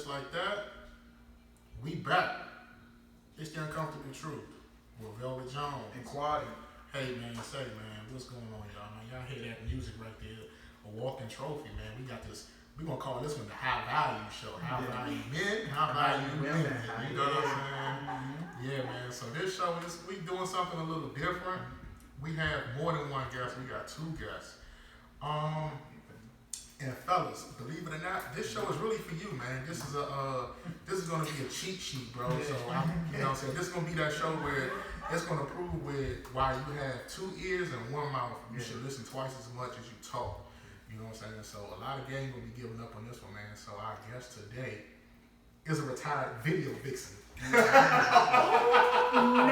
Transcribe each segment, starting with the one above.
just like that, we back. It's the uncomfortable truth. With Velvet Jones. And quality. Hey man, what's going on, y'all? Man, y'all hear that music right there? A walking trophy, man. We got this. We gonna call this one the high value show. High value men, high value women. You know what I'm saying? Yeah, man. So this show is we doing something a little different. We have more than one guest. We got two guests. And fellas, believe it or not, this show is really for you, man. This is gonna be a cheat sheet, bro. So you know what I'm saying? This is gonna be that show where it's gonna prove with why you have two ears and one mouth. You should listen twice as much as you talk. You know what I'm saying? So a lot of game will be given up on this one, man. So our guest today is a retired video vixen. No,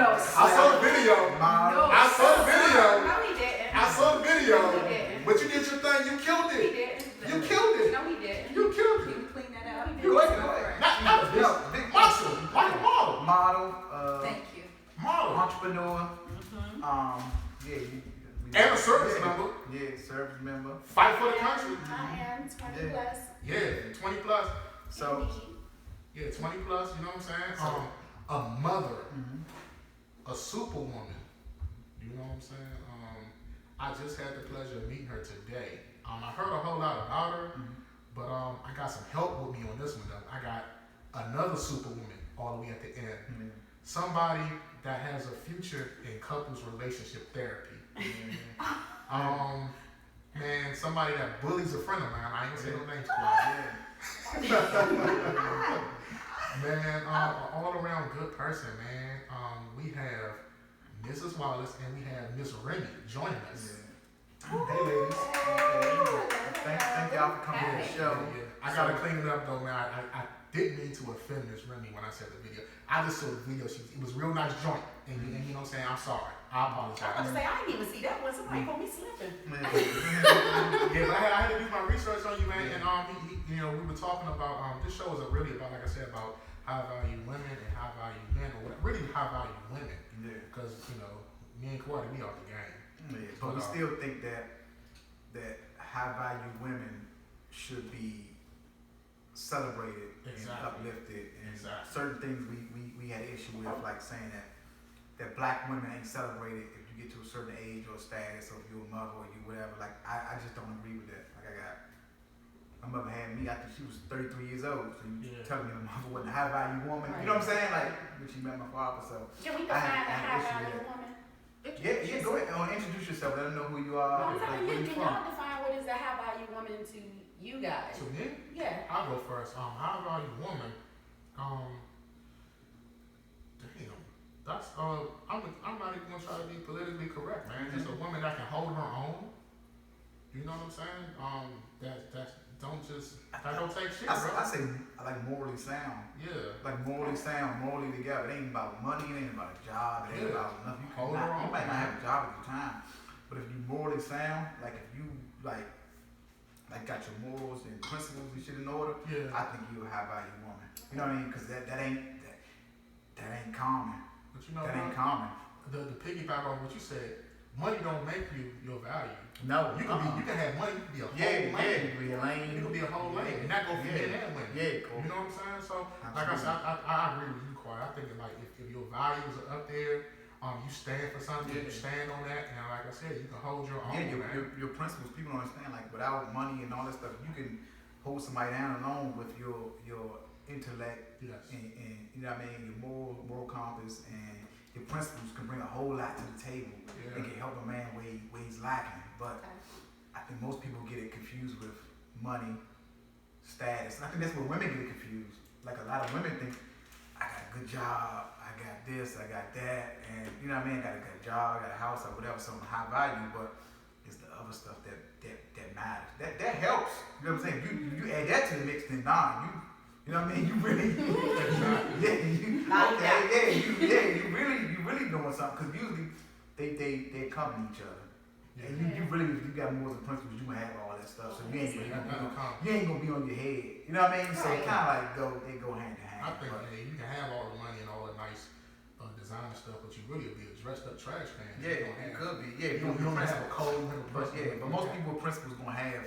I saw the video. No, I saw the video. No, he didn't. I saw the video. No, he didn't. But you did your thing. You killed it. He didn't. You killed it. No, he didn't. You killed Can it. you clean that up? You like it? Not big muscle, like a model. Model. Thank you. Model. Entrepreneur. And a service member. Yeah, service member. Fight for the country. I am 20 plus. Yeah, 20 plus. So, Yeah, 20 plus. You know what I'm saying? A mother, a superwoman. You know what I'm saying? I just had the pleasure of meeting her today. I heard a whole lot about her, but I got some help with me on this one though. I got another superwoman all the way at the end. Somebody that has a future in couples relationship therapy. Man, somebody that bullies a friend of mine. I ain't gonna say no names. Man, all around good person, man. We have Mrs. Wallace and we have Miss Remy joining us. Hey ladies. Thank y'all for coming to the show. I gotta clean it up though, man. I didn't mean to offend Miss Remy when I said the video. I just saw the video. It was a real nice joint, and you know what I'm saying. I'm sorry. I apologize. I was gonna say I didn't even see that one. Somebody called me slipping. Yeah, but I had to do my research on you, man. And you know, we were talking about this show is really about, like I said, about high value women and high value men, or whatever. Really high value women. Yeah. Because you know, me and Cordy, we off the game. Yeah, but we still think that high value women should be celebrated and uplifted, and certain things we had an issue with, like saying that black women ain't celebrated if you get to a certain age or status, or if you're a mother or you whatever. Like I just don't agree with that. Like my mother had me, I think she was 33 years old, so you telling me my mother wasn't a high value woman. Right. You know what I'm saying? Like when she met my father, so can we define a high value woman? Yeah, go ahead. Introduce yourself. Let them know who you are. No, I'm telling you, can y'all define what is a high value woman to you guys? To me? Yeah. I'll go first. High value woman. Damn. That's I'm not even gonna try to be politically correct, man. Just a woman that can hold her own. You know what I'm saying? That don't take shit, bro. I say I like morally sound. Yeah. Like morally sound, morally together. It ain't about money, it ain't about a job, it ain't about nothing. You might not have a job at the time, but if you morally sound, like if you like got your morals and principles and shit in order, I think you're a high value woman. You know what I mean? Because that ain't common. But you know, that ain't common. The piggyback on what you said, money don't make you your value. No, you can have money. You can be a whole lane. You can be a lane. You can be a whole lane, and that go for men and women. Yeah, cool. You know what I'm saying? So, like I said, I agree with you, Quad. I think that, like if your values are up there, you stand for something, you stand on that, and like I said, you can hold your own. Yeah, your principles. People don't understand. Like without money and all that stuff, you can hold somebody down alone with your intellect and you know what I mean, your moral compass and your principles can bring a whole lot to the table and can help a man where he's lacking. But I think most people get it confused with money, status. And I think that's where women get it confused. Like a lot of women think, I got a good job, I got this, I got that, and you know what I mean, I got a good job, I got a house or whatever, so I'm high value, but it's the other stuff that matters. That helps. You know what I'm saying? You add that to the mix, then you know what I mean? You really, you really doing something, because usually they complement each other. And you really, if you got morals and principles, you gonna have all that stuff. So you ain't gonna be on your head. You know what I mean? So it kind of like they go hand in hand. I think you can have all the money and all the nice designer stuff, but you really will be a dressed up trash can. Yeah, it could be. Yeah, you don't have a code. But most people with principles gonna have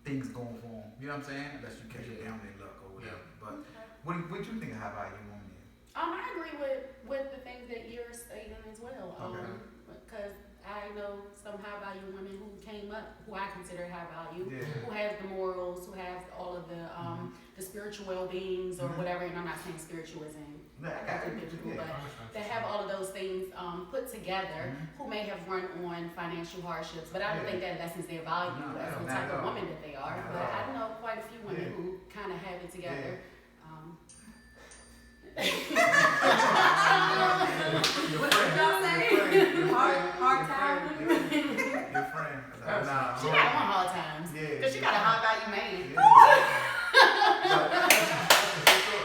things going for them. You know what I'm saying? Unless you catch it down their luck or whatever. But what do you think of high value woman is? I agree with the things that you're stating as well. Because I know some high value women who came up, who I consider high value, who have the morals, who have all of the spiritual well-beings or whatever. And I'm not saying spiritual is in but they have all of those things put together, who may have run on financial hardships, but I don't think that lessens their value as the type of woman that they are. But I know quite a few women who kind of have it together. What did y'all say? Hard time. Your friend. She got one hard times. Because she got a high value man.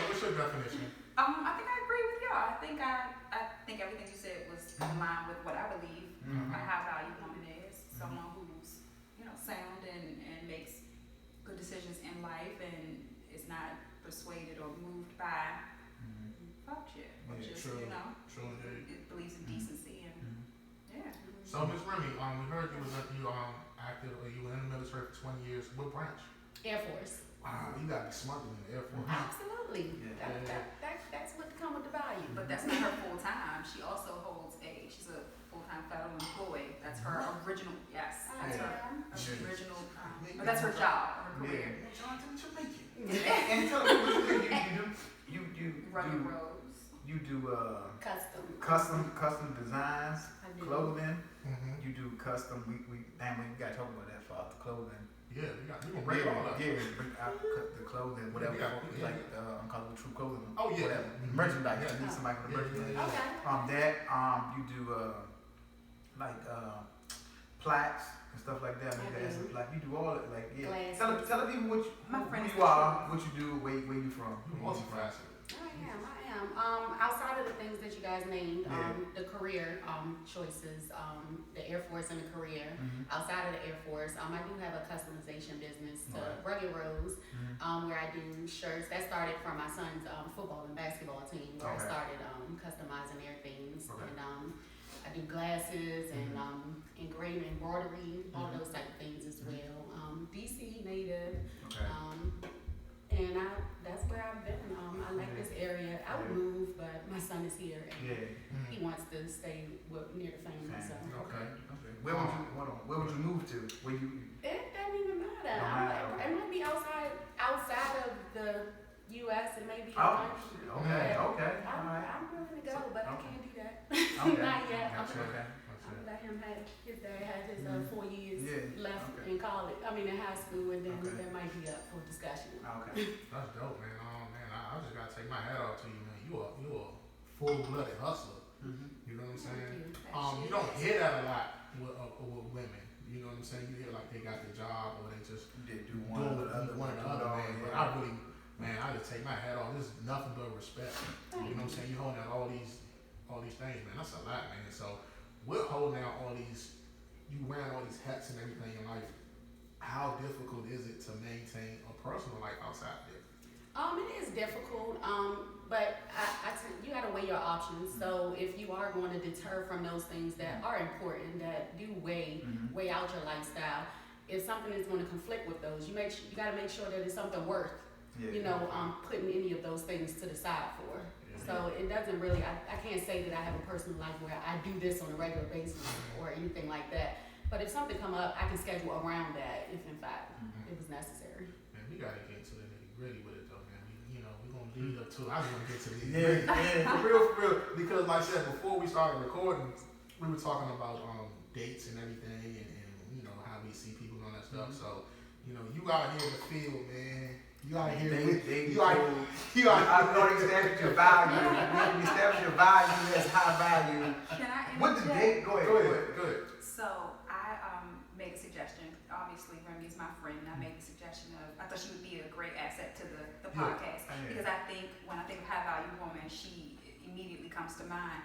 What's your definition? I think I agree with y'all. I think everything you said was in line with what I believe a high value woman is. Someone who's, sound and makes good decisions in life and is not persuaded or moved by culture. Or just, true. It believes in decency and So Ms. Remy, we heard you active, you were in the military for 20 years. What branch? Air Force. Wow, you gotta be smarter than the Air Force. Absolutely. That's what come with the value. but that's not her full time. She also holds she's a full-time federal employee. That's her original, yes. That's her original, but that's her job, her career. And tell me what you do. Rugged roads. You do Custom designs, clothing. Mm-hmm. You do custom. We gotta talk about that for the clothing. Yeah, we gonna break all that. Yeah, bring out the clothing, whatever. Like uncalled true clothing. Oh yeah. Whatever. Merchandise. You need somebody for the merchandise. Okay. You do plaques and stuff like that. You do all it. Tell the people who you are, what you do, where you from. Multifaceted. I am. Outside of the things that you guys named, the career choices, the Air Force and the career. Outside of the Air Force, I do have a customization business to Rugged Rose, where I do shirts. That started from my son's football and basketball team, where I started customizing their things. And I do glasses and engraving, embroidery, all those type of things as well. DC native. And that's where I've been. I like this area. I would move, but my son is here and he wants to stay near the family. So. Okay. Where would you move to? It doesn't even matter. It might be outside of the U.S. It may be. Okay. I'm willing to go, but I can't do that. Not yet. I'm gonna let him have his dad has his 4 years left in college. In high school, and then that might be up for discussion. That's dope, man. I just gotta take my hat off to you, man. You a full-blooded hustler. You know what I'm saying? You don't hear that a lot with women. You know what I'm saying? You hear like they got the job or they just do one or the other, man. But I really, man, I just take my hat off. This is nothing but respect. You know what I'm saying? You holding out all these things, man. That's a lot, man. So we're holding out all these. You wearing all these hats and everything in life. How difficult is it to maintain a personal life outside there? It is difficult, but you got to weigh your options. So if you are going to deter from those things that are important, that do weigh out your lifestyle, if something is going to conflict with those, you got to make sure that it's something worth, putting any of those things to the side for. So it doesn't really, I can't say that I have a personal life where I do this on a regular basis or anything like that. But if something come up, I can schedule around that if in fact it was necessary. Man, we gotta get to the nitty-gritty with it though, man. We're gonna lead up to it. I just wanna get to the nitty-gritty. For real. Because like I said, before we started recording, we were talking about dates and everything and how we see people and all that stuff. So, you out here in the field, man. You out here you I'm going to establish your value. When you establish your value as high value. Can I What the date? Go ahead. So I made a suggestion. Obviously, Remy is my friend. And I made the suggestion of I thought she would be a great asset to the podcast because I think when I think of high value woman, she immediately comes to mind.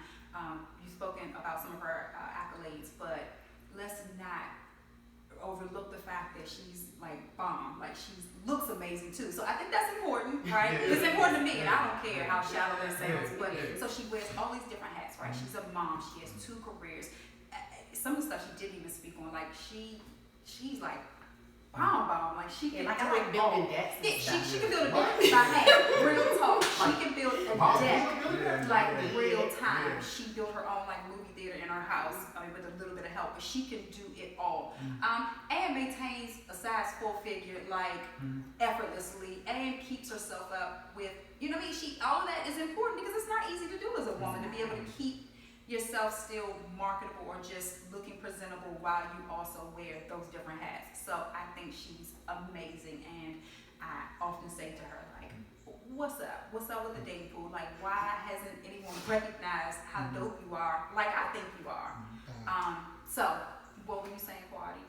You've spoken about some of her accolades, but let's not overlook the fact that she's like bomb, like she looks amazing too. So I think that's important, right? It's important to me, and I don't care how shallow that sounds. But so she wears all these different hats, right? She's a mom. She has 2 careers. Some of the stuff she didn't even speak on, like she's like bomb. Like she can like do I like it building all. decks. Yeah, she can build a deck by hand. Real talk. She can build a deck like real time. She built her own like movie theater in her house. I mean, with a little bit of help, but she can do it all. And maintains a size 4 figure like effortlessly, and keeps herself up with, you know what I mean? All of that is important because it's not easy to do as a woman to be able to keep yourself still marketable or just looking presentable while you also wear those different hats. So I think she's amazing, and I often say to her, like, what's up? What's up with the dating pool? Like, why hasn't anyone recognized how dope you are like I think you are? So what were you saying, Quadi?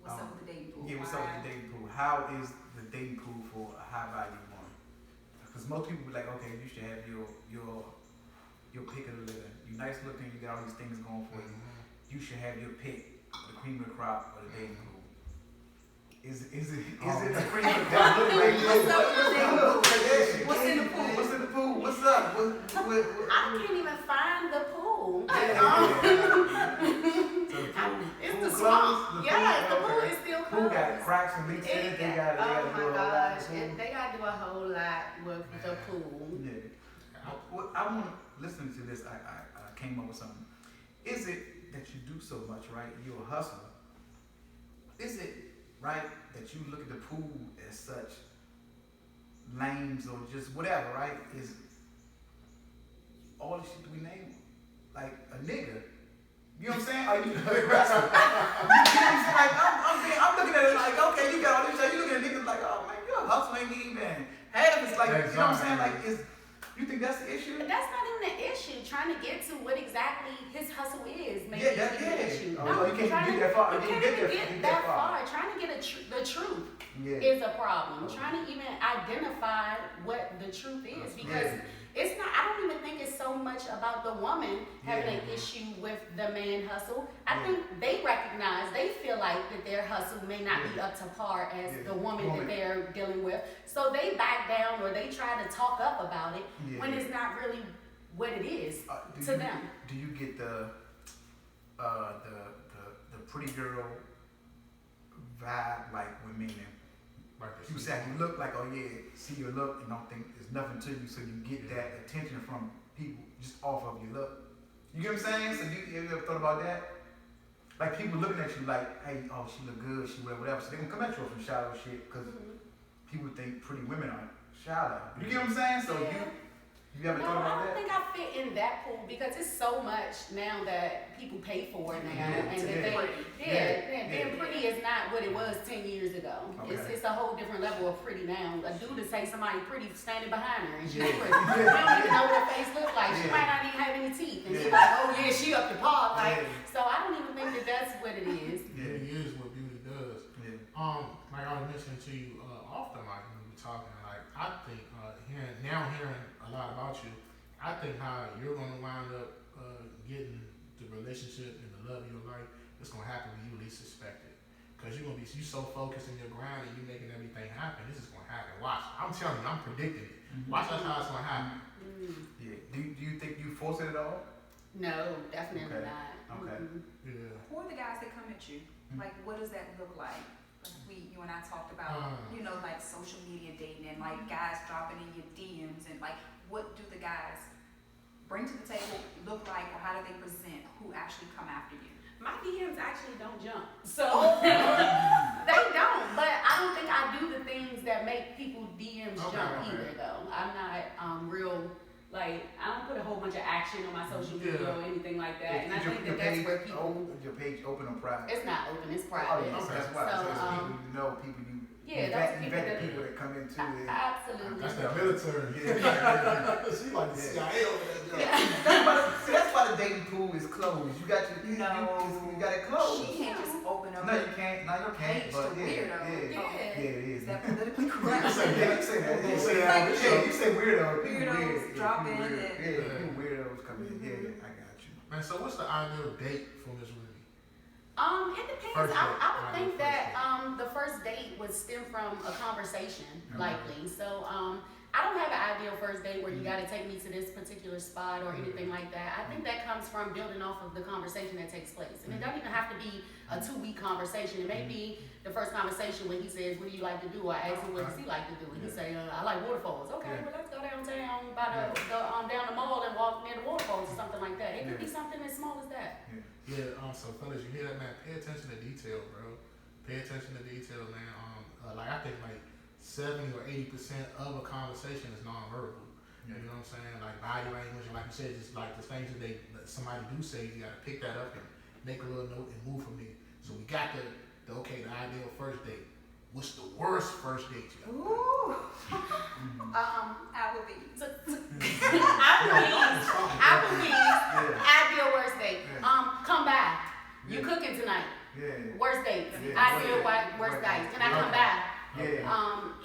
What's up with the dating pool? Yeah, what's up with the dating pool? How is the dating pool for a high value woman? Because most people be like, okay, you should have your pick of the litter. You nice looking, you got all these things going for you. You should have your pick, the cream of the crop, or the dating pool. Is it the cream of the crop? What's in the pool? What's in the pool? What's up? I can't even find the pool. It's the swamp. Yeah, the pool is still closed. Pool got cracks and leaks in it. Oh my gosh, they got to do a whole lot with the pool. Yeah. I want to listen to this. I came up with something. Is it that you do so much, right? You're a hustler. Is it right that you look at the pool as such lanes or just whatever, right? Is all the shit we name like a nigga? You know what I'm saying? Are you a big wrestler? You know what I'm saying? Like I'm looking at it like, okay, you got all this shit. You looking at niggas like, oh man, you're a hustler, ain't even half. It's like, you know what I'm saying? Like, you think that's the issue? But that's not even the issue. Trying to get to what exactly his hustle is, maybe the issue. No, you can't get that far. You can't even get that far. Trying to get the truth is a problem. Trying to even identify what the truth is, because it's not. I don't even think it's so much about the woman having an issue with the man hustle. I think they recognize, they feel like that their hustle may not be up to par as the woman that they're dealing with. So they back down or they try to talk up about it when it's not really what it is to them. Do you get the pretty girl vibe, like with meaning? You say you look like, oh yeah, see your look and don't think there's nothing to you, so you get that attention from people just off of your look. You get what I'm saying? So you ever thought about that? Like people looking at you like, hey, oh, she look good, she whatever. So they gonna come at you with some shallow shit because people think pretty women are shallow. You get what I'm saying? So you ever thought about that? I don't think I fit in that pool because it's so much now that people pay for it now, and being pretty is not what it was 10 years ago. It's a whole different level of pretty now. A dude to say somebody pretty standing behind her and she's pretty. You don't even know what her face looks like. She might not even have any teeth, and she's like, oh yeah, she up the par. Like, so I don't even think that that's what it is. Yeah, it is what beauty does. Like I was mentioning to you often, like when we were talking, like I think hearing a lot about you, I think how you're gonna wind up getting the relationship and the love of your life, it's gonna happen when you least suspect it. Cause you're gonna be so focused in your grind and you making everything happen. This is gonna happen. Watch. I'm telling you, I'm predicting it. Watch that's how it's gonna happen. Yeah. Do you think you force it at all? No, definitely not. Okay. Yeah. Who are the guys that come at you? Like, what does that look like? You and I talked about, like social media dating and like guys dropping in your DMs, and like what do the guys bring to the table look like, or how do they present who actually come after you? My DMs actually don't jump, so they don't. But I don't think I do the things that make people DMs jump either, though. I'm not real. Like, I don't put a whole bunch of action on my social media or anything like that. And I think that's where people... Is your page open or private? It's not open, it's private. That's why. So people you know, people you... those people that come into it. Absolutely. That's that military. She's like the CIA over there. That's why the dating pool is closed. You got you got it closed. She can't just open up. No, you can't. But weirdo. Yeah, it is. Is that politically correct? You say that. You say weirdo. Weirdos drop in. People weirdos come in. Yeah, I got you. Man, so what's the ideal date for Miss Remy? It depends. I would think that the first date would stem from a conversation, likely. So I I don't have an ideal first date where you got to take me to this particular spot or anything like that. I think that comes from building off of the conversation that takes place. And it doesn't even have to be a 2-week conversation. It may be the first conversation when he says, what do you like to do? I ask him, what does he like to do? And he say, I like waterfalls. Okay, well, let's go downtown by down the mall and walk near the waterfalls or something like that. It could be something as small as that. Yeah, so fellas, you hear that, man? Pay attention to detail, bro. Pay attention to detail, man. Like I think like 70 or 80% of a conversation is nonverbal. You know what I'm saying? Like body language, and like you said, just like the things that somebody do say, you gotta pick that up and make a little note and move from there. So we got the ideal first date. What's the worst first date you got? Ooh. Applebee's. Applebee's. Ideal worst date. Come back. You cooking tonight? Worst date. Ideal worst date. Can I come back?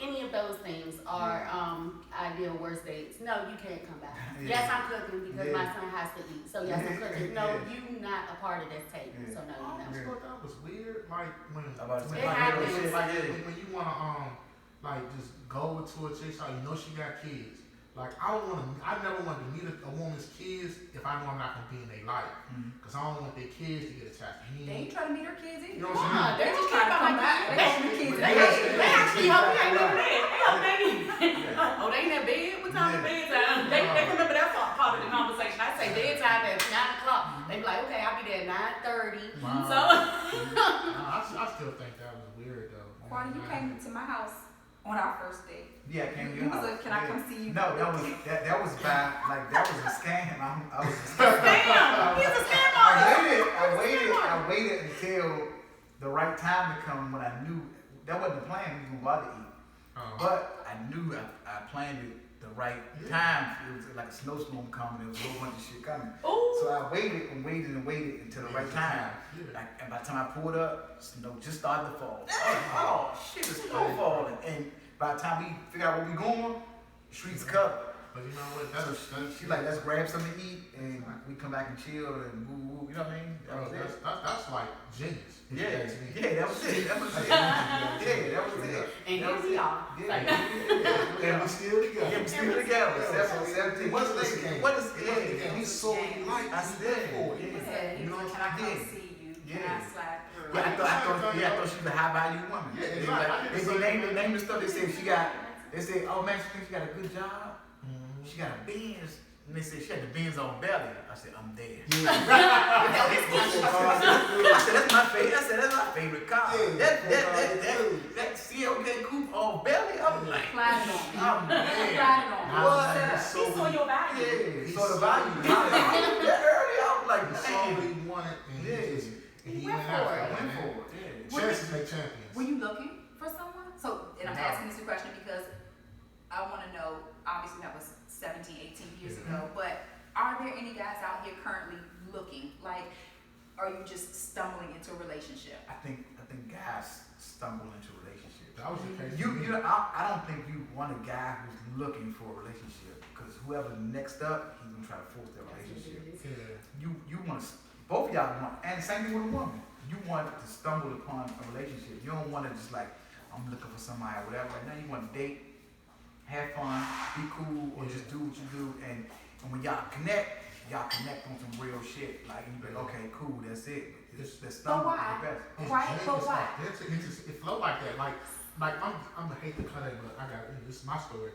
Any of those things are ideal worst dates. No, you can't come back. Yes, I'm cooking because my son has to eat. So yes, I'm cooking. No, you not a part of this table. So no, you're not. I thought that was weird. Like when you wanna like just go over to a chick, so you know she got kids. Like I never want to meet a woman's kids if I know I'm not gonna be in their life, cause I don't want their kids to get attached to me. They ain't trying to meet her kids either. You know what I'm saying? They're just trying to come back. They actually help you ain't in bed. Oh, they in their bed? What time is bedtime? They remember that part of the conversation. I say bedtime at 9 o'clock. They be like, okay, I'll be there at 9:30. Wow. So I still think that was weird though. Quanta, you came to my house on our first date. Yeah, I came to You your was house. a, can I come see you? No, that was bad. Like that was a scam. I was a scam. scam. He was a scam artist. I waited until the right time to come when I knew that wasn't the plan. We was gonna go out to eat, but I knew I planned it the right time. It was like a snowstorm coming. There was a whole bunch of shit coming. Ooh. So I waited until the right time. Like, and by the time I pulled up, snow just started to fall. Oh shit, the snow falling. And by the time we figure out where we going, the streets covered. But you know what? She like, let's grab something to eat and we come back and chill and woo. You know what I mean? That's like genius. Yeah, that was it. That was it. And here we are. And we're still together. Yeah, we're still together. 17. What's this game? What is game? We saw what you like. I said, You know, can I come see you? Can I slide through? I thought she was a high value woman. They named the stuff. They said, oh man, she thinks she got a good job. She got a Benz. And they said she had the Benz on belly. I said, I'm dead. I said, that's my favorite. That's my favorite car. That CLK coupe on belly. I was like, Platinum. What? He saw your value. Yeah, he saw the value. That early, I was like, he saw what he wanted and he went for it. Chances make champions. Were you looking for someone? So, and I'm asking this question because I want to know, obviously that was 17, 18 years ago, but are there any guys out here currently looking? Like, are you just stumbling into a relationship? I think guys stumble into relationships. That was the case. I don't think you want a guy who's looking for a relationship, because whoever next up, he's gonna try to force that relationship. You want both of y'all want, and the same thing with a woman. You want to stumble upon a relationship. You don't want to just like, I'm looking for somebody or whatever. Right now you want to date, have fun, be cool, or just do what you do. And when y'all connect on some real shit. Like, you be like, okay, cool, that's it. Let's stumble is the best. Why? It flow like that. Like I'm gonna hate to cut it, but I got this is my story.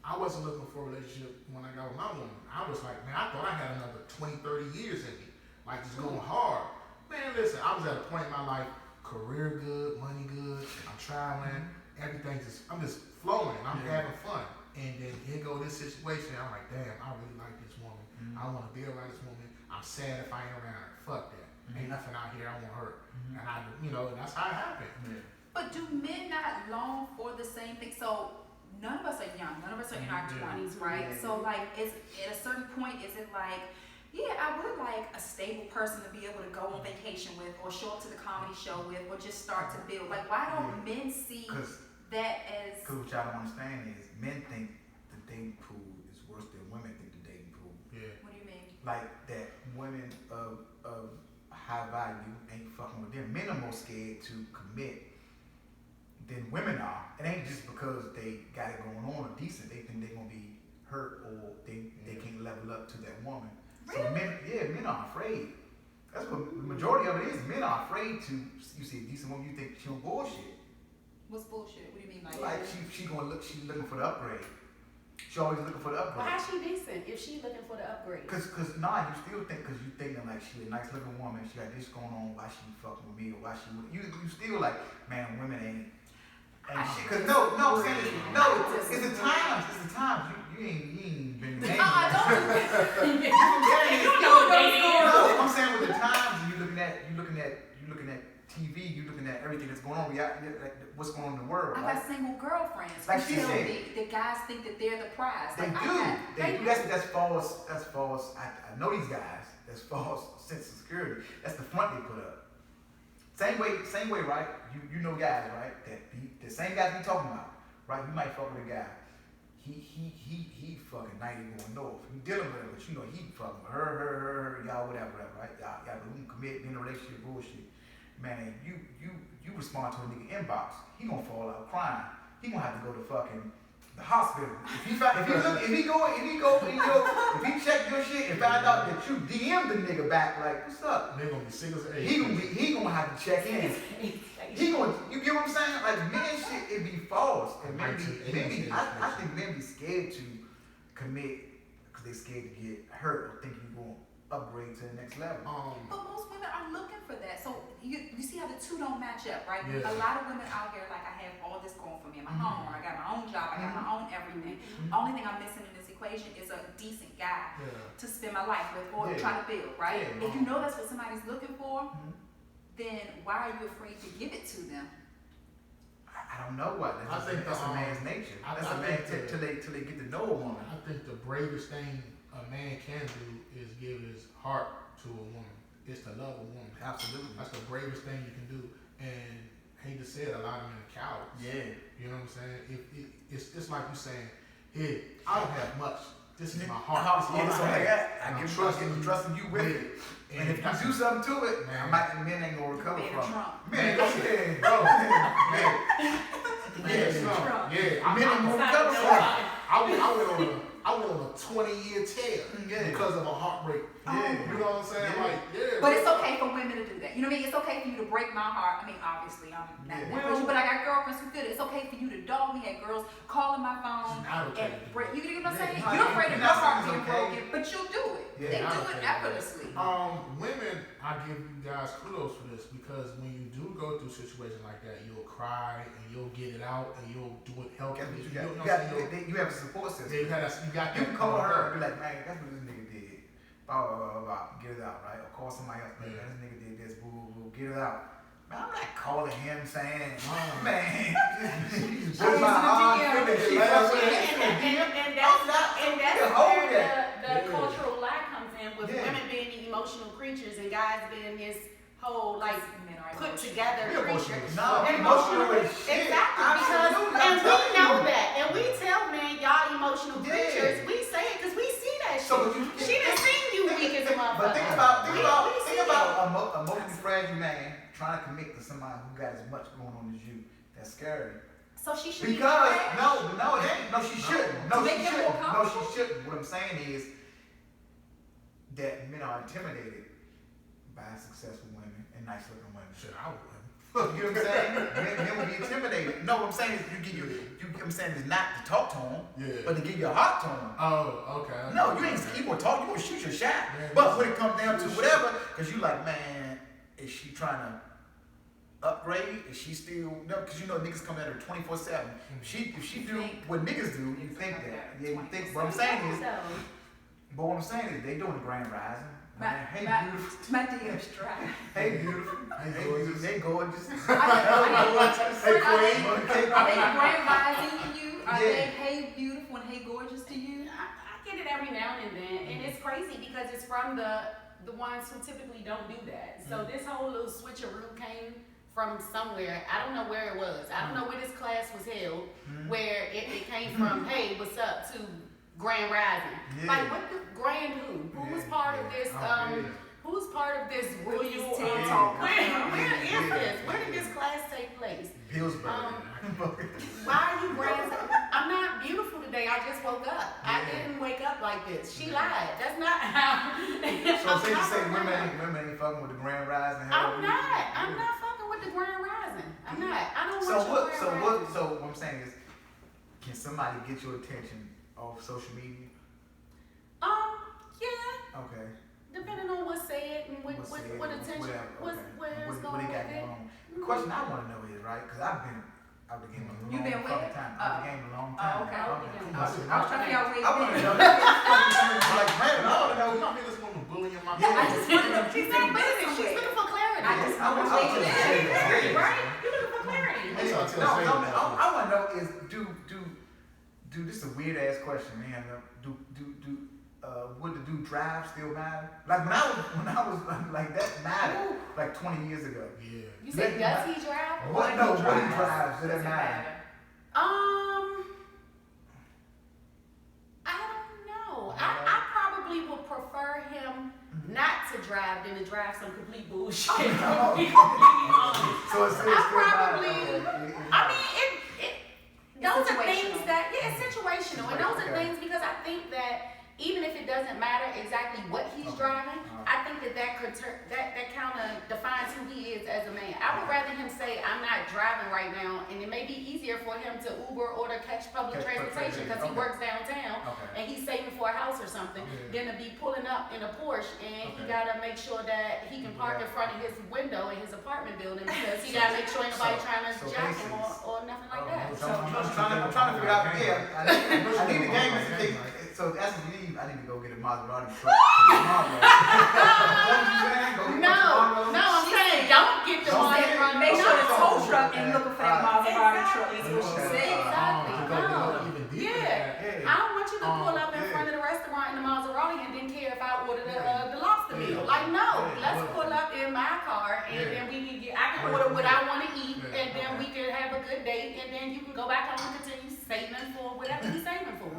I wasn't looking for a relationship when I got with my woman. I was like, man, I thought I had another 20, 30 years in me. Like, just going hard. Man, listen, I was at a point in my life, career good, money good, I'm traveling, I'm just flowing, I'm having fun. And then here go this situation, I'm like, damn, I really like this woman. I want to be around this woman. I'm sad if I ain't around her. Fuck that. Ain't nothing out here I want her. And that's how it happened. But do men not long for the same thing? So none of us are young. None of us are in our 20s, right? So like, at a certain point, is it like, yeah, I would like a stable person to be able to go on vacation with, or show up to the comedy show with, or just start to build? Like, why don't men see that as? Because what y'all don't understand is men think the dating pool is worse than women think the dating pool. Yeah. What do you mean? Like that women of high value ain't fucking with them. Men are more scared to commit than women are. It ain't just because they got it going on or decent. They think they're gonna be hurt or they can't level up to that woman. Really? So men are afraid. That's what the majority of it is. Men are afraid to. You see a decent woman, you think she on bullshit. What's bullshit? What do you mean Like she looking for the upgrade. She always looking for the upgrade. Well, how's she decent if she looking for the upgrade? Cause you still think, cause you thinking like she a nice looking woman, she got this going on, why she fucking with me, or why she you still like, man, women ain't shit. Cause no, I'm saying it's the times. You ain't been dating. No, I'm saying with the times, you looking at TV, you looking at everything that's going on, what's going on in the world. I Right? got single girlfriends. Like she tell said, me that guys think that they're the prize. They do. That's false. That's false. I know these guys. That's false sense of security. That's the front they put up. Same way, right? You know guys, right? The same guys we talking about, right? You might fuck with a guy. He fucking 90 going north. You dealing with him, but you know he fucking her, y'all whatever, right? Y'all commit, be in a relationship bullshit. Man, you respond to a nigga inbox. He gonna fall out crying. He gonna have to go to fucking the hospital. If he check your shit and find out that you DM the nigga back like, what's up? They're gonna be single as age. He gonna have to check in. You get what I'm saying? Like men shit, it be false. And I think men be scared to commit because they scared to get hurt or think you gonna upgrade to the next level. But most women are looking for that. So you see how the two don't match up, right? Yeah. A lot of women out here like, I have all this going for me in my home, or I got my own job, I got my own everything. Only thing I'm missing in this equation is a decent guy to spend my life with or try to build, right? Yeah. If you know that's what somebody's looking for, then why are you afraid to give it to them? I don't know what. That's a man's nature. That's a man till they get to know a woman. I think the bravest thing a man can do is give his heart to a woman. It's to love a woman. Absolutely. That's the bravest thing you can do. And hate to say it, a lot of men are cowards. Yeah. You know what I'm saying? It's like you saying, hey, I don't have much. This is my heart. This is all I got. I'm trusting you with it. And if you do something to it, man, men ain't gonna recover from it. Men, bro. Men ain't gonna recover from it. I went on a 20-year tear because of a heartbreak. You know what I'm saying? But it's okay for women to do that. You know what I mean? It's okay for you to break my heart. I mean, obviously, I'm not that person, but I got girlfriends who feel it. It's okay for you to dog me at girls calling my phone and break. You get what I'm saying? You're afraid of your heart being broken, but you'll do it. They do it effortlessly. Women, I give you guys kudos for this because when you do go through situations like that, you'll cry and you'll get it out and you'll do it healthily. You have a support system. You can call her and be like, man, that's what this nigga did. Blah, blah, blah, blah. Get it out, right? Or call somebody else, man, this nigga did this, boo, boo, get it out. Man, I'm not calling him saying, man, just my heart. And that's where the cultural lie comes in with women being the emotional creatures and guys being this whole like put together creature. Emotional as shit. Exactly. And we know that. And we tell men y'all emotional creatures. We say it because we see that shit. She done seen you weak as a motherfucker. But think about a emotionally fragile man trying to commit to somebody who got as much going on as you. That's scary. So she should because no, it ain't. No, she shouldn't. No, she shouldn't. No, she shouldn't. What I'm saying is that men are intimidated by successful women and nice looking women. Shit, I would. You know what I'm saying? Men will be intimidated. No, what I'm saying is I'm saying is not to talk to them, but to give your heart to them. Oh, okay. No, you ain't keep on talking. You gonna shoot your shot. But when it comes down to whatever, because you like, man, is she trying to upgrade? Is she still no? Because you know niggas come at her 24/7. If she do what niggas do, you think that. Yeah, you think. What I'm saying is, they doing the grand rising. Hey, beautiful. My DM's dry. Hey, beautiful. Hey, gorgeous. Hey, queen. Are they grand rising to you? Are they hey, beautiful and hey, gorgeous to you? I get it every now and then, and it's crazy because it's from the ones who typically don't do that. So this whole little switcheroo came from somewhere. I don't know where it was. I don't know where this class was held, where it came from, hey, what's up, to Grand Rising. Like, what the grand who? Who was part of this, who's part of this royal, where is this? Where did this class take place? Pillsbury. Why are you brazen? I'm not beautiful today. I just woke up. I didn't wake up like this. She lied. That's not how. So since you say women ain't fucking with the grand rising. I'm not fucking with the grand rising. I'm not. I don't want your grand rising. So what I'm saying is, can somebody get your attention off social media? Yeah. Okay. Depending on what's said and what attention, where it's going what they got with it. going on. The question I want to know is, right, because I've been out the game a long fucking time. Out the game a long time. Okay. I was trying to figure out where I want to know. Like, man, I want to know. You don't hear this woman bullying my Yeah. I just want to know. She's not busy. She's looking for clarity. I just want to make sure that. Right? You're looking for clarity. I want to know is do this is a weird ass question, man. Would the dude drive still matter? Like when I was like that mattered like 20 years ago. Yeah. You say does he drive? What he drives, does it matter? I don't know. I probably would prefer him not to drive than to drive some complete bullshit. So it's those are things that, it's situational. And those are things because I think that even if it doesn't matter exactly what he's driving, I think that kind of defines who he is as a man. I would rather him say, I'm not driving right now, and it may be easier for him to Uber or to catch public transportation because he works downtown and he's saving for a house or something, than to be pulling up in a Porsche and he got to make sure that he can park in front of his window in his apartment building because he got to make sure ain't nobody trying to jack him or nothing like that. So I'm trying to figure out, I need the game to think. So as we leave, I need to go get a Maserati truck tomorrow. I'm saying don't get the Maserati. Make sure the tow truck and looking for that Maserati truck is what she said. Exactly. I don't want you to pull up in front of the restaurant in the Maserati and then care if I order the lobster meal. Like no, let's pull up in my car and then we can I can order what I want to eat and then we can have a good date and then you can go back home and continue saving for whatever you're saving for.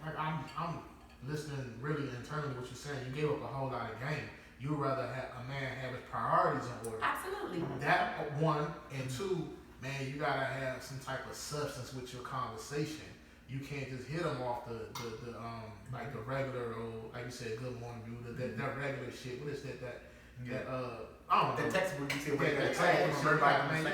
Like I'm listening really internally what you're saying. You gave up a whole lot of game. You'd rather have a man have his priorities in order. Absolutely. That one, and two, man, you gotta have some type of substance with your conversation. You can't just hit them off the like the regular old, like you said, good morning, dude. That regular shit. What is that? I don't know. The textbook you said, that textbook. Man, you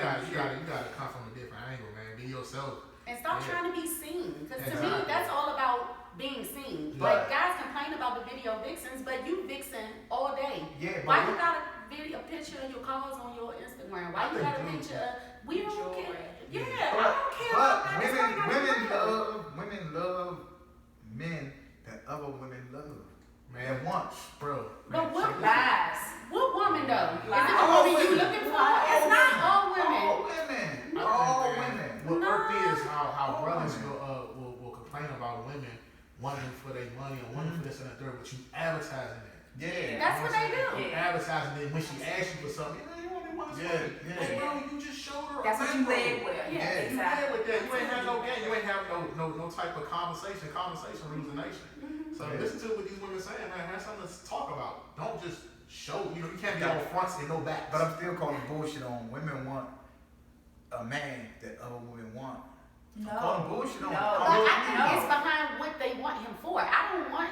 gotta come from a different angle, man. Be yourself. And stop trying to be seen. Because to me, Exactly. that's all about being seen. Right. Like, guys complain about the video vixens, but you vixen all day. Yeah, Why you got a picture of your cars on your Instagram? Why you got a picture of, we don't care. Yeah, I don't care about that. Women love men that other women love. Man, once, bro. But what Lies. What woman though? Is Lies. it the woman you looking for? It's not all women. All women. What irks me is how brothers will complain about women wanting for their money or wanting for this and that third, but you advertising that. Yeah. That's what they do. You advertising it when she asks you for something. You only want this money. Hey, bro, you just showed her. That's what you led with. Yeah, You led with that. You ain't have no game. You ain't have no type of conversation rules the nation. So listen to what these women saying, man. Have something to talk about. Don't just show. You can't be on fronts and no backs. But I'm still calling bullshit on women want a man that other women want. No. I'm calling bullshit on. But I think it's behind what they want him for. I don't want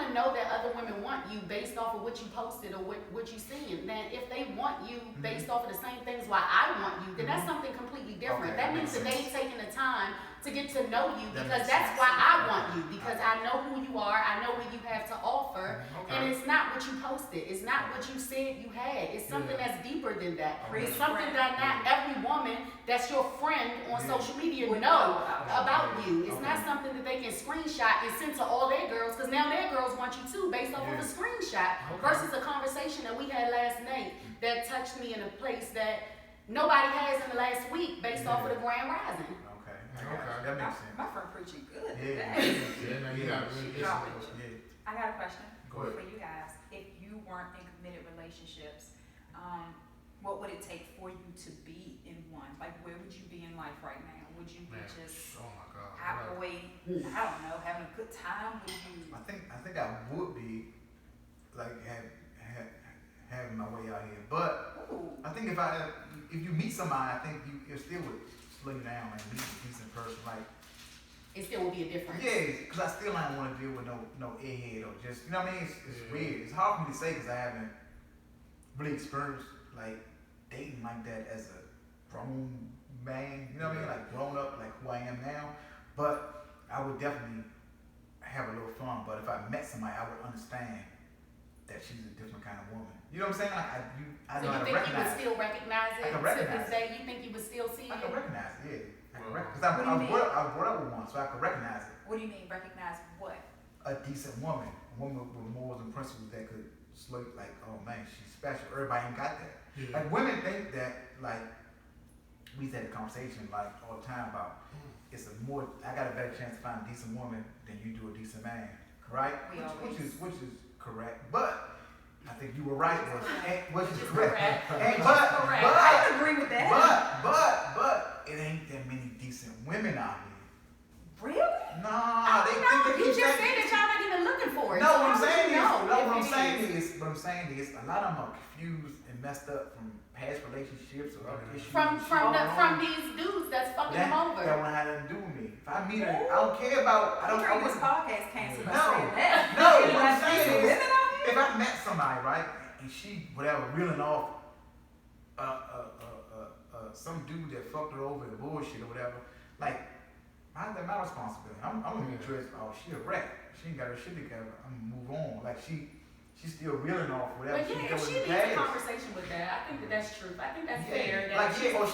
to know that other women want you based off of what you posted or what you seen. Then if they want you based off of the same things why I want you, then that's something completely different. That means that they've taken the time to get to know you because that's why I want you, because I know who you are, I know what you have to offer, and it's not what you posted, it's not what you said you had, it's something that's deeper than that. It's something that not every woman that's your friend on social media know about you. It's not something that they can screenshot and send to all their girls, because now their girls want you too based off of a screenshot versus a conversation that we had last night that touched me in a place that nobody has in the last week based off of the Grand Rising. Okay, that makes sense. My friend preaching good. Man, you got really I got a question Go ahead. for you guys. If you weren't in committed relationships, what would it take for you to be in one? Like, where would you be in life right now? Would you be just happily, I don't know, having a good time? Would you? I think I would be like having my way out here, but I think if you meet somebody, I think you still would slow you down and meet a decent person. Like, it still will be a difference. Yeah, because I still don't want to deal with no airhead or just, you know what I mean? It's weird. It's hard for me to say because I haven't really experienced like dating like that as a grown man, you know what I mean? Like grown up, like who I am now. But I would definitely have a little fun. But if I met somebody, I would understand that she's a different kind of woman. You know what I'm saying? Like I know how to recognize it. So you think you would still recognize it? I can recognize it. You think you would still see it? I can recognize it, yeah. Because I was brought up with one, so I can recognize it. What do you mean, recognize what? A decent woman. A woman with morals and principles that could slow, like, oh man, she's special. Everybody ain't got that. Yeah. Like, women think that, like, we used to have a conversation, like, all the time about, I got a better chance to find a decent woman than you do a decent man, right? Which is correct. But I think you were right, which is correct. I agree with that. But it ain't that many decent women out here. Really? Nah, they think that you just said that y'all not even looking for it. No, so what I'm saying is a lot of them are confused and messed up from past relationships or other issues. From these dudes that's fucking them over. That won't have nothing to do with me. If I meet her, I don't care about. This podcast canceled. No, what I'm saying is, if I met somebody, right, and she whatever reeling off some dude that fucked her over and bullshit or whatever, like. How's that my responsibility? I'm gonna be dressed. Oh, she a wreck. She ain't got her shit together. I'm gonna move on. Like she's still reeling off whatever. But yeah, if she needs a conversation with that, I think that's true. I think that's fair. Like she's still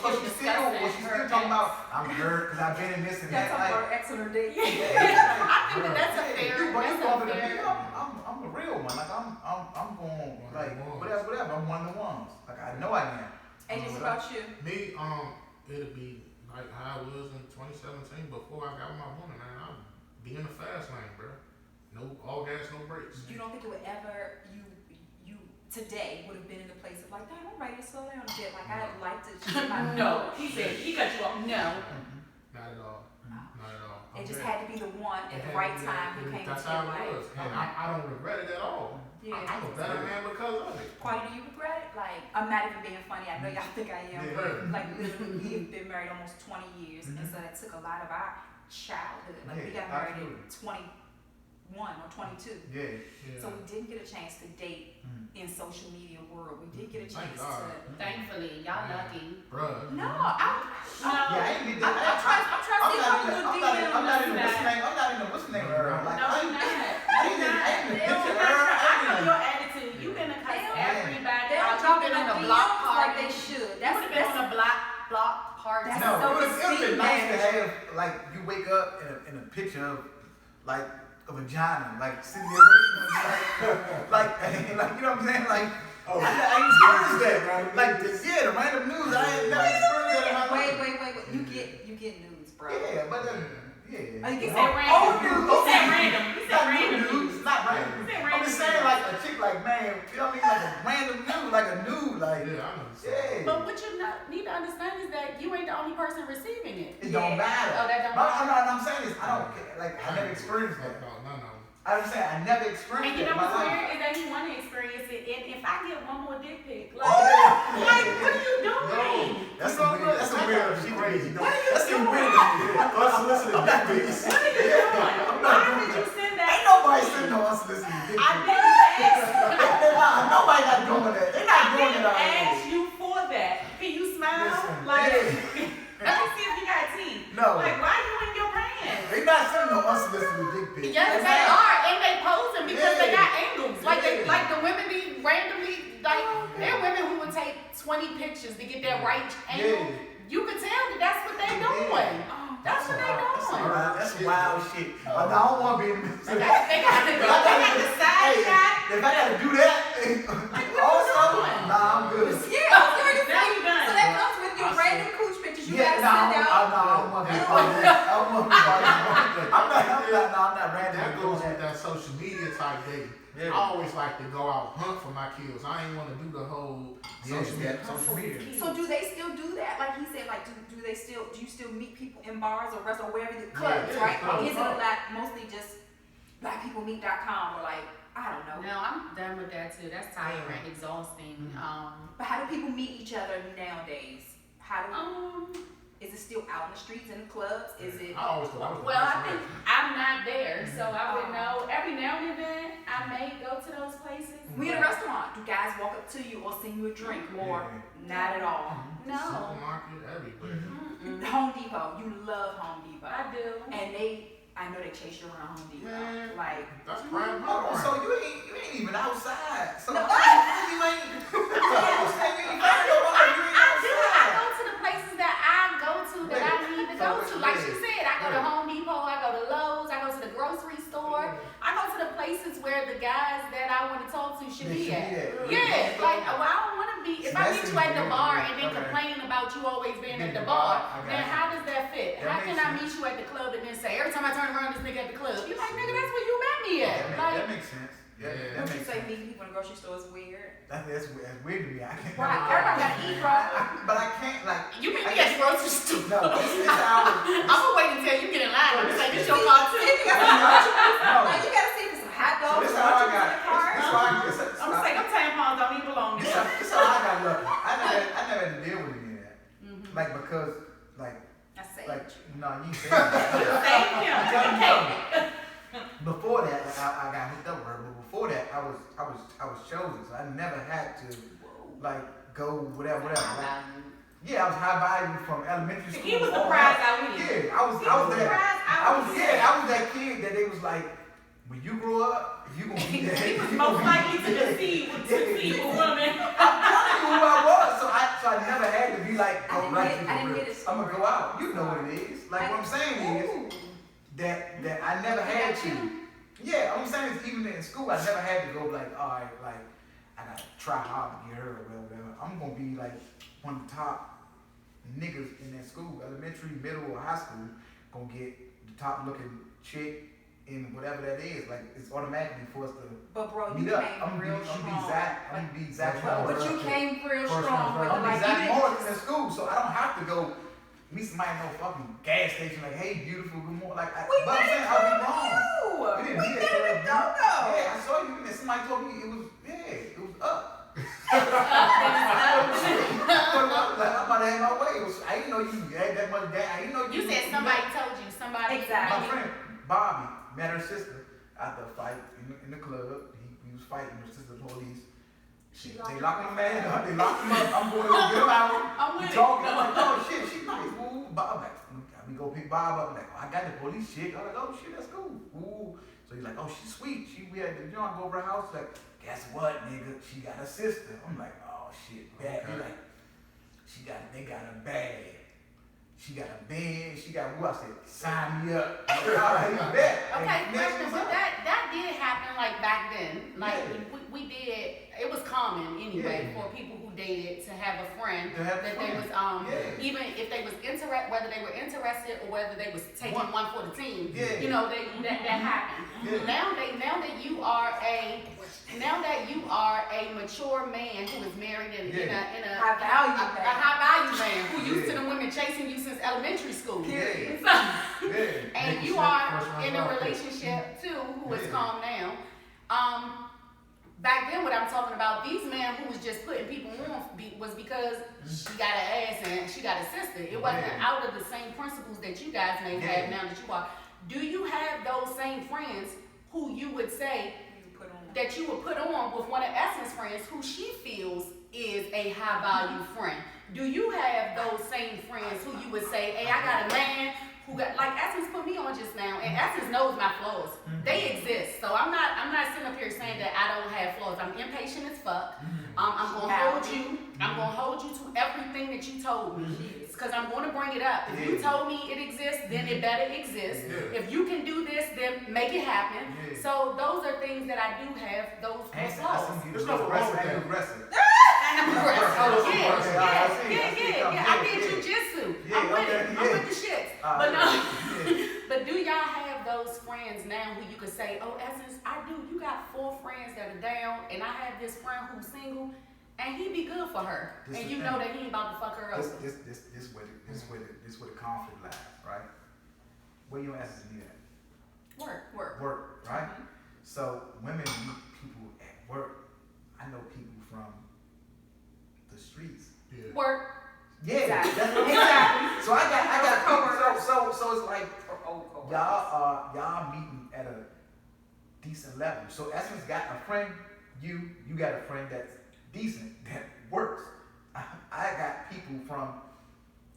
talking about I'm hurt because I've been in this and that. That's her ex on her date. I think that's a fair. I'm a real one. Like I'm going like whatever. I'm one of the ones. Like I know I am. And just about you. Me, it'll be like how I was in 2017 before I got with my woman, man. I'd be in the fast lane, bro. No, all gas, no brakes. You don't think it would ever, you today would have been in a place of like, damn, I'm ready to slow down a bit. Like, I'd like to. No, he said, he cut you off. No. Not at all. Not at all. It just had to be the one at the right time who came into your life. That's how it was. I don't regret it at all. Yeah. I'm a better man because of it. Why do you regret it? Like, I'm not even being funny. I know y'all think I am. But like, literally, we've been married almost 20 years. And so that took a lot of our childhood. Like, we got married at 21 or 22. Yeah. So we didn't get a chance to date in social media world. We did get a chance to. Thankfully, y'all lucky. Bruh. No, I'm trying to see how good DM. I'm not in the what's the name of her. Like, no, you're not. I know your attitude. You been to cuss everybody. You've been on a block party. Like they should. That would have been on a block party. No, it would have been nice to have, like, you wake up in a picture of, like, a vagina, like, sitting there waiting, like, you know what I'm saying? Like, I ain't experienced that, bro. Like, the random news, I ain't never experienced that in my life. Wait. You get news, bro. Yeah, but You said random. You said random news. Not random. I'm just saying, like, a chick, like, man, you know what I mean? Like a random news, like a nude, like. Yeah, I know. Yeah. But what you need to understand is that you ain't the only person receiving it. It don't matter. Oh, that don't matter. What I'm saying is, I don't care. Like, I never experienced that. No. I was saying, I never experienced And you that. know what's weird is that he want to experience it. And if I get one more dick pic, like what are you doing? That's some weird shit. Crazy. That's some weird shit. Unsolicited dick pics. What are you doing? Why did you send that? Ain't nobody sending no unsolicited dick pics. I didn't ask. Nobody not doing that. They're not doing it out I here. asked you for that. Can you smile? Listen, Like, yeah. let me see if you got teeth. No. Like, why are you in your pants? They not sending no unsolicited dick pics. Yes, they are, and they posing because they got angles. Like the women be randomly there are women who would take 20 pictures to get that right angle. Yeah. You could tell that that's what they doing. That's what they doing. That's wild shit. I don't want to be in the They got the side shot. If I gotta do that, also, I'm good. Yeah, I was going to Now say. you done. So that comes with your random cooch pictures. You gotta I send out. don't want to be part of that. I don't want to be part of that. I'm not random. That goes with that social media type dating. Yeah. I always like to go out hunt for my kills. I ain't want to do the whole social media. So do they still do that? Like he said, like do you still meet people in bars or restaurants or wherever the clubs, right? Or is it a lot mostly just blackpeoplemeet.com or like I don't know. No, I'm done with that too. That's tiring, exhausting. But how do people meet each other nowadays? How do Is it still out in the streets, in the clubs? Is it? I always thought that was the Well, best I think way. I'm not there, so I would know. Every now and then, I may go to those places. We in a restaurant. Do guys walk up to you or send you a drink? Or not at all? No. Supermarket, everywhere. Home Depot. You love Home Depot. I do. And I know they chase you around Home Depot. Man, Like, that's prime Oh, popcorn. so you ain't even outside. So No. you ain't. I do. I go to the places that I go to that I need to go to. Like she said, I go to Home Depot, I go to Lowe's, I go to the grocery store. I go to the places where the guys that I want to talk to should be at. Yeah, like, well, I don't want to be. If I meet you at the bar and then complaining about you always being at the bar, then how does that fit? How can I meet you at the club and then say, every time I turn around, this nigga at the club? You're like, nigga, that's where you met me at. That makes sense. Yeah. That would you makes say sense. meeting people in the grocery store is weird? That's weird to me. I can't. Right. Everybody gotta eat, bro. But I can't like. You meet me at the grocery store. No, it's our. I'm gonna wait until you get in line. I'm gonna say, this your car too. Like, you gotta see if it's some hot So dogs this or how I in got. the car. This how I get. I'm gonna say, them tampons don't even belong to you. This how I got lucky. I never had to deal with any of that. Like because like I say, no, you ain't saying that. Thank you. Before that, like, I got hooked up with her, but before that, I was chosen, so I never had to like go whatever. Like, yeah, I was high value from elementary school. He was the prize out here. Yeah, I was that kid that they was like, when you grow up, you gonna be that. He was most likely to deceive with a woman. I'm telling you who I was, so I never had to be like, I didn't get it. I'm gonna go out. You know what it is. Like what I'm saying is that I never had to. Yeah, I'm saying is even in school, I never had to go like, all right, like I gotta try hard to get her or whatever. I'm gonna be like one of the top niggas in that school, elementary, middle, or high school, gonna get the top looking chick in whatever that is. Like it's automatically for us to. But bro, you meet up. came real strong. I'm gonna be Zach. But you came real strong. I'm Like, Zach Morris in school, so I don't have to go meet somebody in no fucking gas station like, hey, beautiful, good morning. Like, but I'm saying I'll be wrong. We didn't meet at club. Yeah, I saw you and somebody told me it was up. Like, I'm about to have my way. I didn't know you had that much gas. I didn't know You said somebody told you. Somebody. Exactly. My friend Bobby met her sister after a fight in the club. He was fighting her sister, police. They locked my man up. They locked him up. I'm going to get him out. I'm with it. Talking. I'm like, oh shit, she nice. Ooh, Bob. Like, we go pick Bob up. I'm like, oh, I got the police shit. I'm like, oh shit, that's cool. Ooh. So he's like, oh, she's sweet. We had the joint, go over her house. Like, guess what, nigga? She got a sister. I'm like, oh shit, bad. Okay. He like, they got a bag. She got a band. She got what? I said, sign me up. I'm like, all right, bet. Okay, question, but that did happen like back then. Like we did. It was common anyway for people who dated to have a friend that they was even if they was whether they were interested or whether they was taking one for the team. Yeah. You know that happened. Yeah. Now that you are a mature man who is married in a High value man. a high value man who used to the women chasing you since elementary school. Yeah. So, Yeah. and you are in a relationship too, who is calm now. Back then, what I'm talking about, these men who was just putting people on was because she got an ass and she got a sister. It wasn't out of the same principles that you guys may have now that you are. Do you have those same friends who you would say that you would put on with one of Essence friends who she feels is a high value friend? Do you have those same friends who you would say, hey, I got a man who got, like Essence put me on just now, and Essence knows my flaws. They exist. So I'm not sitting up here saying that I don't have flaws. I'm impatient as fuck. I'm gonna hold you to everything that you told me. Because I'm gonna bring it up. If you told me it exists, then it better exist. If you can do this, then make it happen. So those are things that I do have, those flaws. There's nothing wrong with that. Yeah. I did jujitsu. I'm with the shits. But but do y'all have those friends now who you could say, oh, Essence, I do. You got 4 friends that are down, and I have this friend who's single, and he be good for her, and you know that he ain't about to fuck her up. This where the conflict lies, right? Where your Essence meet at? Work, right? So women meet people at work. I know people from the streets. Work. Yeah, Exactly. that's what I'm saying. So I got people. So it's like Or old coworkers. y'all meeting at a decent level. So Essence got a friend. You got a friend that's decent, that works. I got people from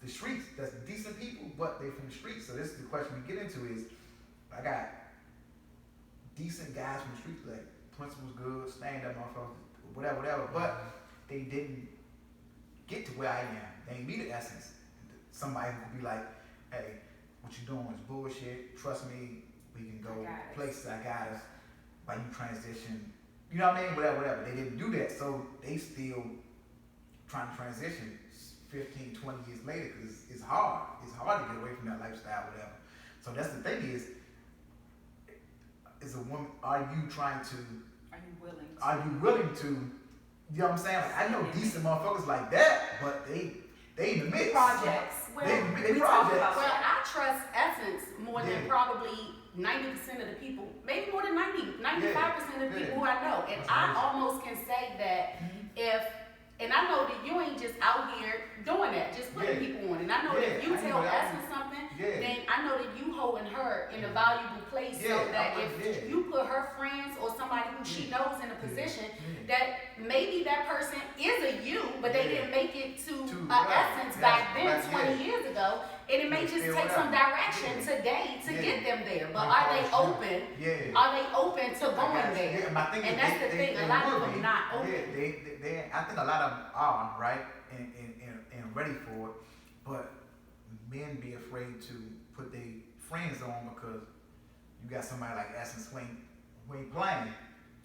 the streets that's decent people, but they from the streets. So this is the question we get into is, I got decent guys from the streets, like principles good, stand up motherfuckers, whatever, but they didn't get to where I am. They ain't meet the Essence. Somebody who could be like, hey, what you doing is bullshit. Trust me, we can go places. I got us. Why you transition? You know what I mean? Whatever. They didn't do that, so they still trying to transition 15, 20 years later because it's hard. It's hard to get away from that lifestyle, whatever. So that's the thing is a woman, are you willing to, you know what I'm saying? Like, I know decent motherfuckers like that, but they in the mix. Projects. They Well, projects. I trust Essence more than probably 90% of the people, maybe more than 95% of the people who I know. And I almost can say that and I know that you ain't just out here doing that, just putting people on. And I know that if you tell Essence something, then I know that you holding her in a valuable place so that if you put her friends or somebody who she knows in a position, that maybe that person is a you, but they didn't make it to Essence back then 20 years ago. And it may just take some direction today to get them there. But are they open? Are they open to going there? And that's the thing. A lot of them not open. I think a lot of them are, right, and ready for it. But men be afraid to put their friends on because you got somebody like Essence who ain't playing.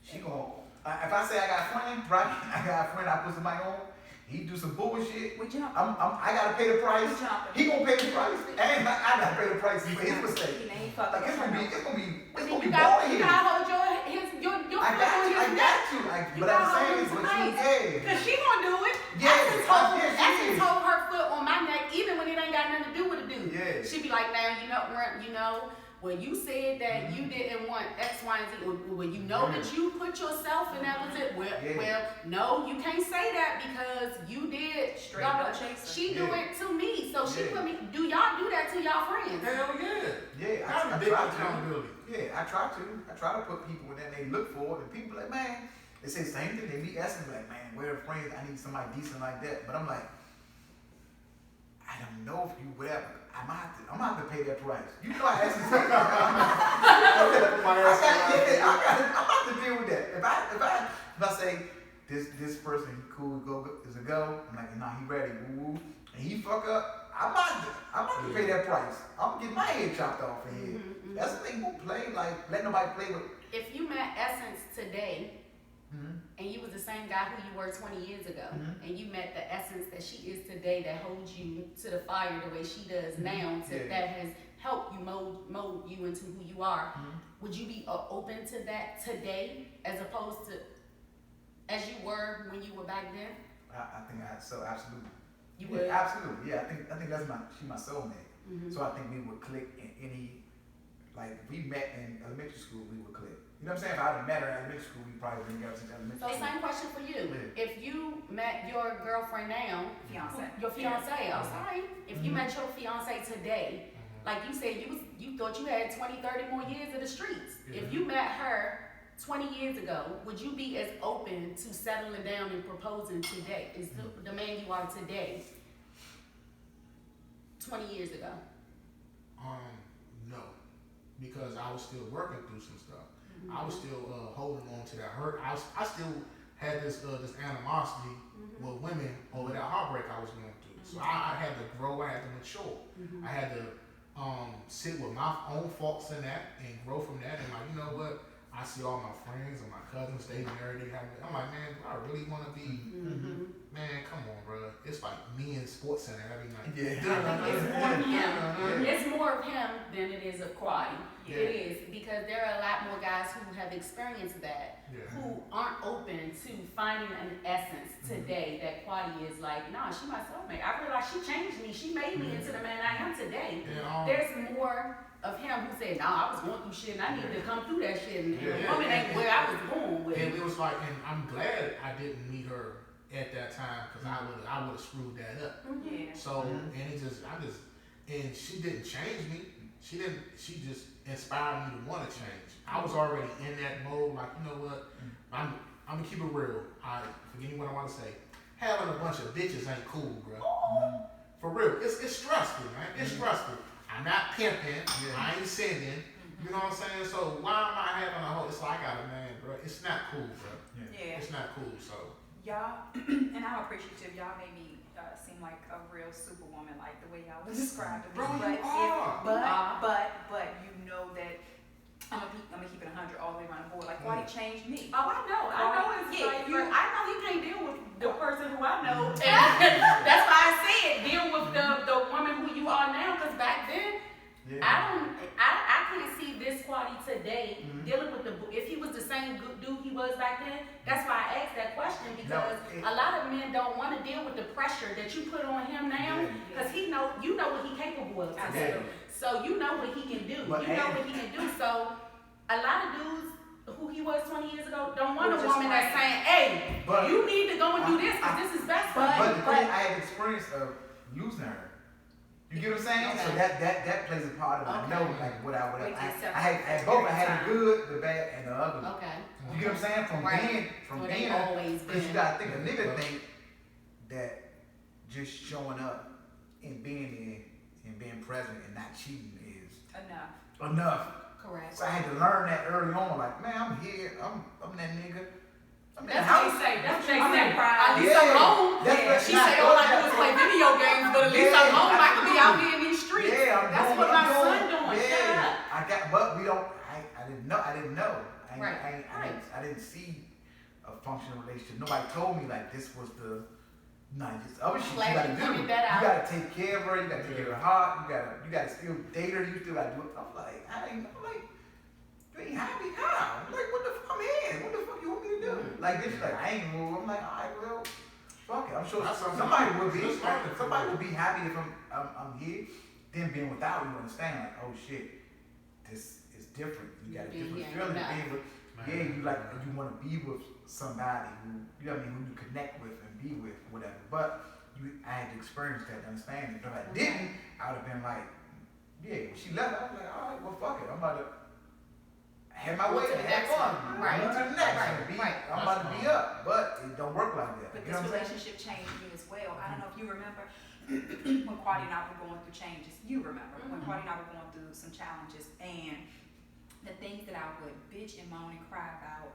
She gon' if I say I got a friend, right? I got a friend I put somebody on. He do some bullshit. I gotta pay the price. He gonna pay the price. And I gotta pay the price for his mistake. Like it's gonna be boring here. You gotta hold your I got you. But I'm saying is what you Cause she gonna do it. Essence hold her foot on my neck even when it ain't got nothing to do with the dude. Yeah. She be like, now you know, when you said that you didn't want X, Y, and Z, when you know that you put yourself in that position, well, no, you can't say that because you did. Straight no chaser. She do it to me, so she put me. Do y'all do that to y'all friends? Hell yeah. Yeah, I try to. Yeah, I try to. I try to put people in there. They look for it, and people like, man, they say the same thing. They meet Essence, like, man, we're friends. I need somebody decent like that. But I'm like, I don't know if you whatever. I'm gonna have to pay that price. You know I Essence. I'm about to deal with that. If I say this person cool is a go, I'm like, nah, he ready. Woo, and he fuck up. I'm about to pay that price. I'm gonna get my head chopped off in here. That's the thing. Who play like let nobody play with. If you met Essence today, and you was the same guy who you were 20 years ago, and you met the Essence that she is today, that holds you to the fire the way she does now, that has helped you mold you into who you are, would you be open to that today as opposed to as you were when you were back then? I think absolutely. You would? Absolutely, yeah. I think that's my soulmate. So I think we would click in any, like if we met in elementary school, we would click. You know what I'm saying? If I'd have met her in elementary school, we probably wouldn't get since elementary school. So same question for you. If you met your girlfriend now, your fiance, I'm sorry. If you met your fiance today, like you said, you thought you had 20, 30 more years of the streets. If you met her 20 years ago, would you be as open to settling down and proposing today? Is the man you are today 20 years ago? No, because I was still working through some stuff. I was still holding on to that hurt. I still had this animosity with women over that heartbreak I was going through. So I had to grow. I had to mature. I had to sit with my own faults in that and grow from that. And like, you know what? I see all my friends and my cousins, they married, they have. I'm like, man, do I really want to be? Man, come on, bro. It's like me in Sports Center every night. It's more of him than it is of Quadi. It is, because there are a lot more guys who have experienced that, who aren't open to finding an Essence today that Quadi is like, nah, she my soulmate. I realized she changed me. She made me into the man I am today. There's more of him who said, nah, I was going through shit and I needed to come through that shit. And the woman ain't where I was born with. And it was like, and I'm glad I didn't meet her at that time because I would have screwed that up. Yeah. So and and she didn't change me. She just inspired me to want to change. I was already in that mode, like, you know what? I'm gonna keep it real. Forgive me what I want to say. Having a bunch of bitches ain't cool, bro. For real, it's stressful, man. It's stressful. I'm not pimping. I ain't singing. You know what I'm saying? So why am I having a whole? It's like I got a man, bro. It's not cool, bro. Yeah. It's not cool. So y'all, and I'm appreciative. Y'all made me seem like a real superwoman, like the way y'all was describing me. Bro, but you are. But you know that I'm gonna keep it 100 all the way around the board. Like, why he changed me? Oh, I know it's like, I know you can't deal with the person who I know. Mm-hmm. And that's why I said deal with the woman who you are now, because back then, I can't see this quality today dealing with if he was the same dude he was back then. That's why I asked that question, because a lot of men don't want to deal with the pressure that you put on him now, because you know what he's capable of today. So you know what he can do. What he can do. So a lot of dudes who he was 20 years ago don't want a woman that's saying, hey, you need to go and do this because this is best for you. But I had experience of losing her. You get what I'm saying? Okay. So that plays a part of it. Okay. I know like what I I had both. I had the good, the bad, and the ugly. Okay. You get what I'm saying? From being always because you gotta think a nigga think that just showing up and being there and being present and not cheating is enough. Correct. So I had to learn that early on. Like, man, I'm here. I'm that nigga. I'm That's what they say. That's what they say. At least Yeah. I'm home. That's She say all I do is play video games, but at least I'm home. I can be out here in these streets. Yeah, That's what my son doing. Yeah, but we don't. I didn't know. I didn't see a functional relationship. Nobody told me like this was the. This other shit you gotta do. You gotta take care of her. You gotta take care of her heart. You gotta still date her. You still gotta do it. I'm like, you ain't happy? How? I'm like, what the fuck? I'm here. What the fuck you want me to do? Like this, like I ain't move. I'm like, all right, well, fuck it. I'm sure somebody will be. Somebody will be happy if I'm here. Then being without you, understand like, oh shit, this is different. You got a different feeling. You want to be with somebody who who you connect with and be with, whatever. But I had to experience that, understand it. If I didn't, I would have been like, when she left, I was like, all right, well, fuck it. I'm about to have my way and have fun. Right. To the next one. I'm about to be up, but it don't work like that. But this relationship changed me as well. I don't know if you remember when Quadi and I were going through changes. You remember when Quadi and I were going through some challenges, and the things that I would bitch and moan and cry about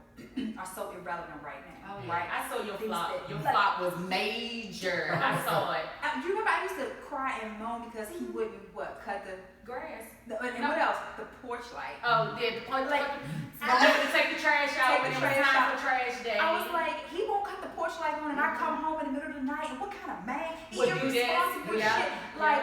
are so irrelevant right now. Oh, right? I saw your flop. Your flop was major. I saw it. You remember I used to cry and moan because he wouldn't cut the grass. And what else? The porch light. Oh, yeah, the porch light. Remember to take the trash out when it was time for trash day. I was like, he won't cut the porch light on, and I come home in the middle of the night, and what kind of man? Irresponsible shit. Like,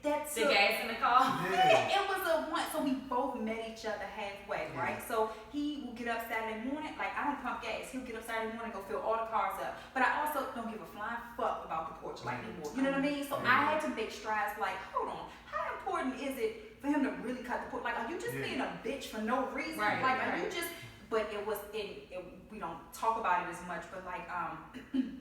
that's the gas in the car. Yeah, it was a one. So we both met each other halfway, right? So he will get up Saturday morning. Like, I don't pump gas. He'll get up Saturday morning and go fill all the cars up. But I also don't give a flying fuck about the porch light anymore. You know what I mean? So I had to make strides. Like, hold on, how important is it for him to really cut the porch? Like, are you just being a bitch for no reason? Right, like, are you just? But it was we don't talk about it as much, but like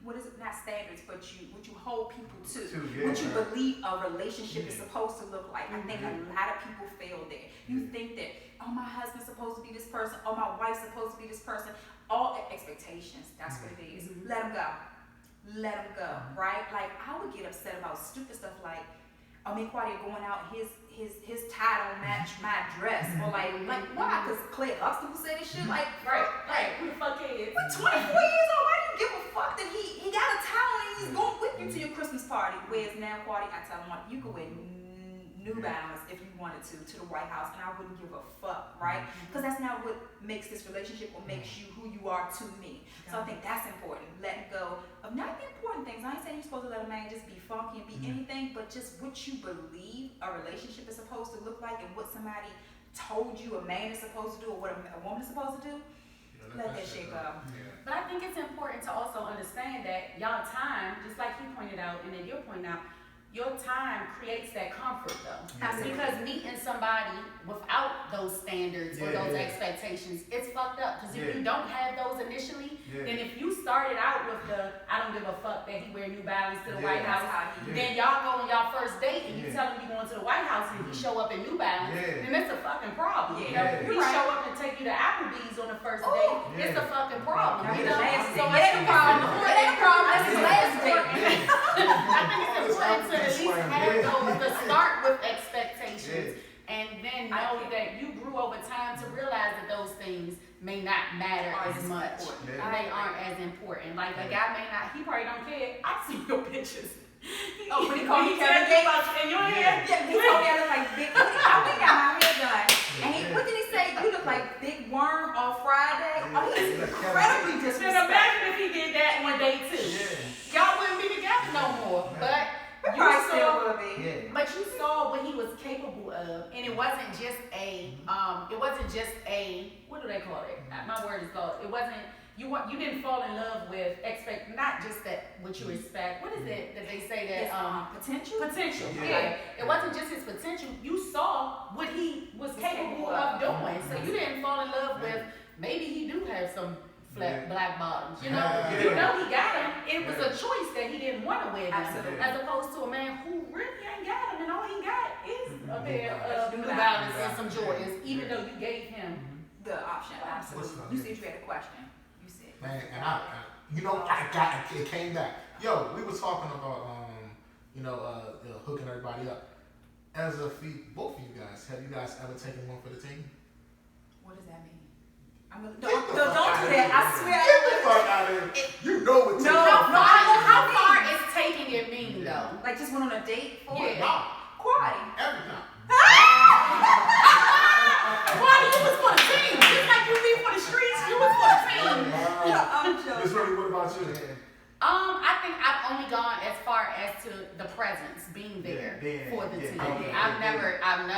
what is it? Not standards, but what you hold people to, what you believe a relationship is supposed to look like. I think a lot of people fail there. You think that, oh, my husband's supposed to be this person, oh, my wife's supposed to be this person. All expectations, that's what it is. Let them go, right? Like, I would get upset about stupid stuff like, me and Quadi going out, his tie don't match my dress, or like why? Because Clay Huxtable said this shit, like, right, who the fuck is? We're 24 years old. Why do you give a fuck that he got a tie on and he's going with you to your Christmas party? Whereas now, Quadi, I tell him, you could wear New Balance if you wanted to the White House, and I wouldn't give a fuck, right? Because that's not what makes this relationship, or makes you who you are to me. So I think that's important. Letting go of not the important things. I ain't saying you're supposed to let a man just be funky and be anything, but just what you believe a relationship is supposed to look like, and what somebody told you a man is supposed to do, or what a woman is supposed to do. Let that shit go. But I think it's important to also understand that y'all time, just like he pointed out and then you're pointing out, your time creates that comfort though. Because meeting somebody without those standards or those expectations, it's fucked up. Because if you don't have those initially, then if you started out with the I don't give a fuck that he wear New Balance to the White House, then y'all go on y'all first date and you tell him you going to the White House and he show up in New Balance, then it's a fucking problem. You know, we show up and take you to Applebee's on the first date, it's a fucking problem. You know, so it ain't a problem. It ain't a problem. That's his last date. I think it's important to at least have those to start with expectations and then know that you grew over time to realize that those things may not matter as much. They aren't as important. Like a guy may not, he probably don't care. I've seen your pictures. When he called me Kevin Gates in your hair, he told me I look like big. I went got my hair done, and what did he say? You look like Big Worm on Friday. Oh, he's incredibly disrespectful. Then imagine if he did that one day too. Y'all wouldn't be together no more. But you saw what he was capable of, and it wasn't just a what do they call it? My word is called. It wasn't. You didn't fall in love with not just that what you expect. What is it that they say that potential? Potential. Yeah. It wasn't just his potential. You saw what he was capable of doing. So you didn't fall in love with maybe he do have some flat black bottoms. You know, you know he got him. It was a choice that he didn't want to wear them, as opposed to a man who really ain't got him, and all he got is a pair of New Balance and some Jordans, even though you gave him the option. Absolutely. You said you had a question. Man, and it came back. Yo, we was talking about, hooking everybody up. As a both of you guys, have you guys ever taken one for the team? What does that mean? Don't do that. I swear. Get the fuck out of here. You know what taking how far is taking it mean though? Like just went on a date for it? No. Quaddy. Every time. Quaddy, you was for the team. Just like you be for the streets, you was for the team. Miss Remy, what about you? I think I've only gone as far as to the presence being there for the team. I've never gone. I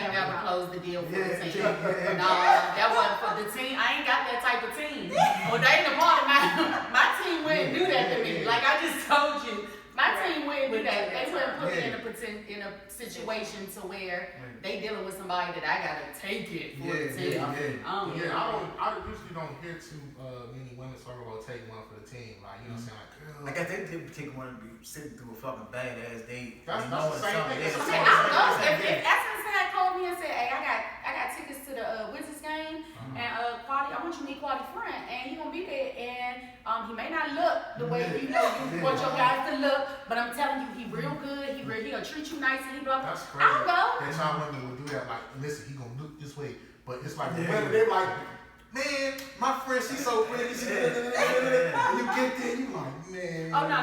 ain't never closed the deal for the team. No, that wasn't for the team. I ain't got that type of team. Well, they ain't a part of my team wouldn't do that to me. Like I just told you. My team wouldn't do that. They wouldn't put me in a situation to where they dealing with somebody that I gotta take it for the team. I usually don't hear too many women talk about taking one for the team. Like, you know what I'm saying? Like, girl. Like, I think they take one to be sitting through a fucking badass date. That's the same thing. If Essence had called me and said, hey, I got tickets to the Wizards game, and Quaddy, I want you to meet Quaddy friend, and he gonna be there, and he may not look the way you want your guys to look, but I'm telling you, he real good. He'll treat you nice, and he blah blah. That's crazy. I'll go. That's how women will do that. Like, listen, he gonna look this way, but it's like they're like, man, my friend, she's so pretty. And you get there, you like, man. Oh no.